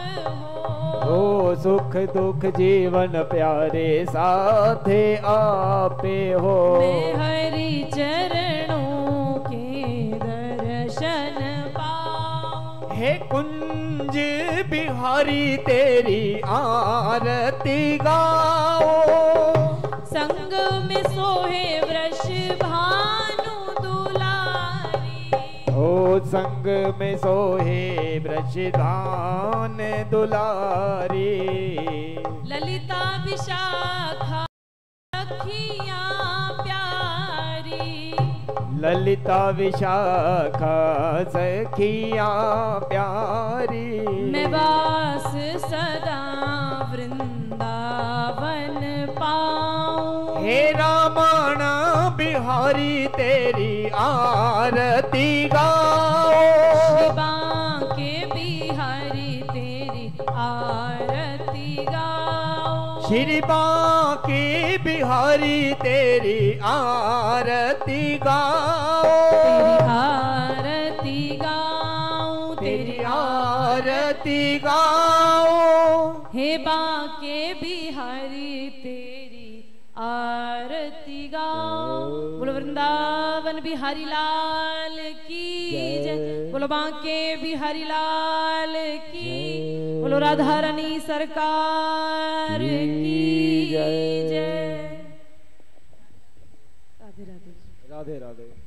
हो। ओ सुख दुख जीवन प्यारे साथ आप हो। मैं हरि चरणों के दर्शन पाऊं। हे कुंज बिहारी तेरी आरती गाओ। संग में सोहे वृष भानु दुलारी। ओ संग में सोहे ब्रजधान दुलारी। ललिता विशाखा सखियां प्यारी। ललिता विशाखा सखियां प्यारी। मैं वास सदा वृंदावन पाऊं। हे रमण बिहारी तेरी आरती गाओ। श्री बांके बिहारी तेरी आरती गाओ। श्री बांके बिहारी तेरी आरती गाओ। तेरी आरती गाऊं। तेरी आरती गाओ। हे बांके बिहारी तेरी आरती गाओ। बोलो वृंदावन बिहारी लाल की जय। बोलो बांके बिहारी लाल की। बोलो राधा रानी सरकार की जय। राधे राधे। राधे राधे।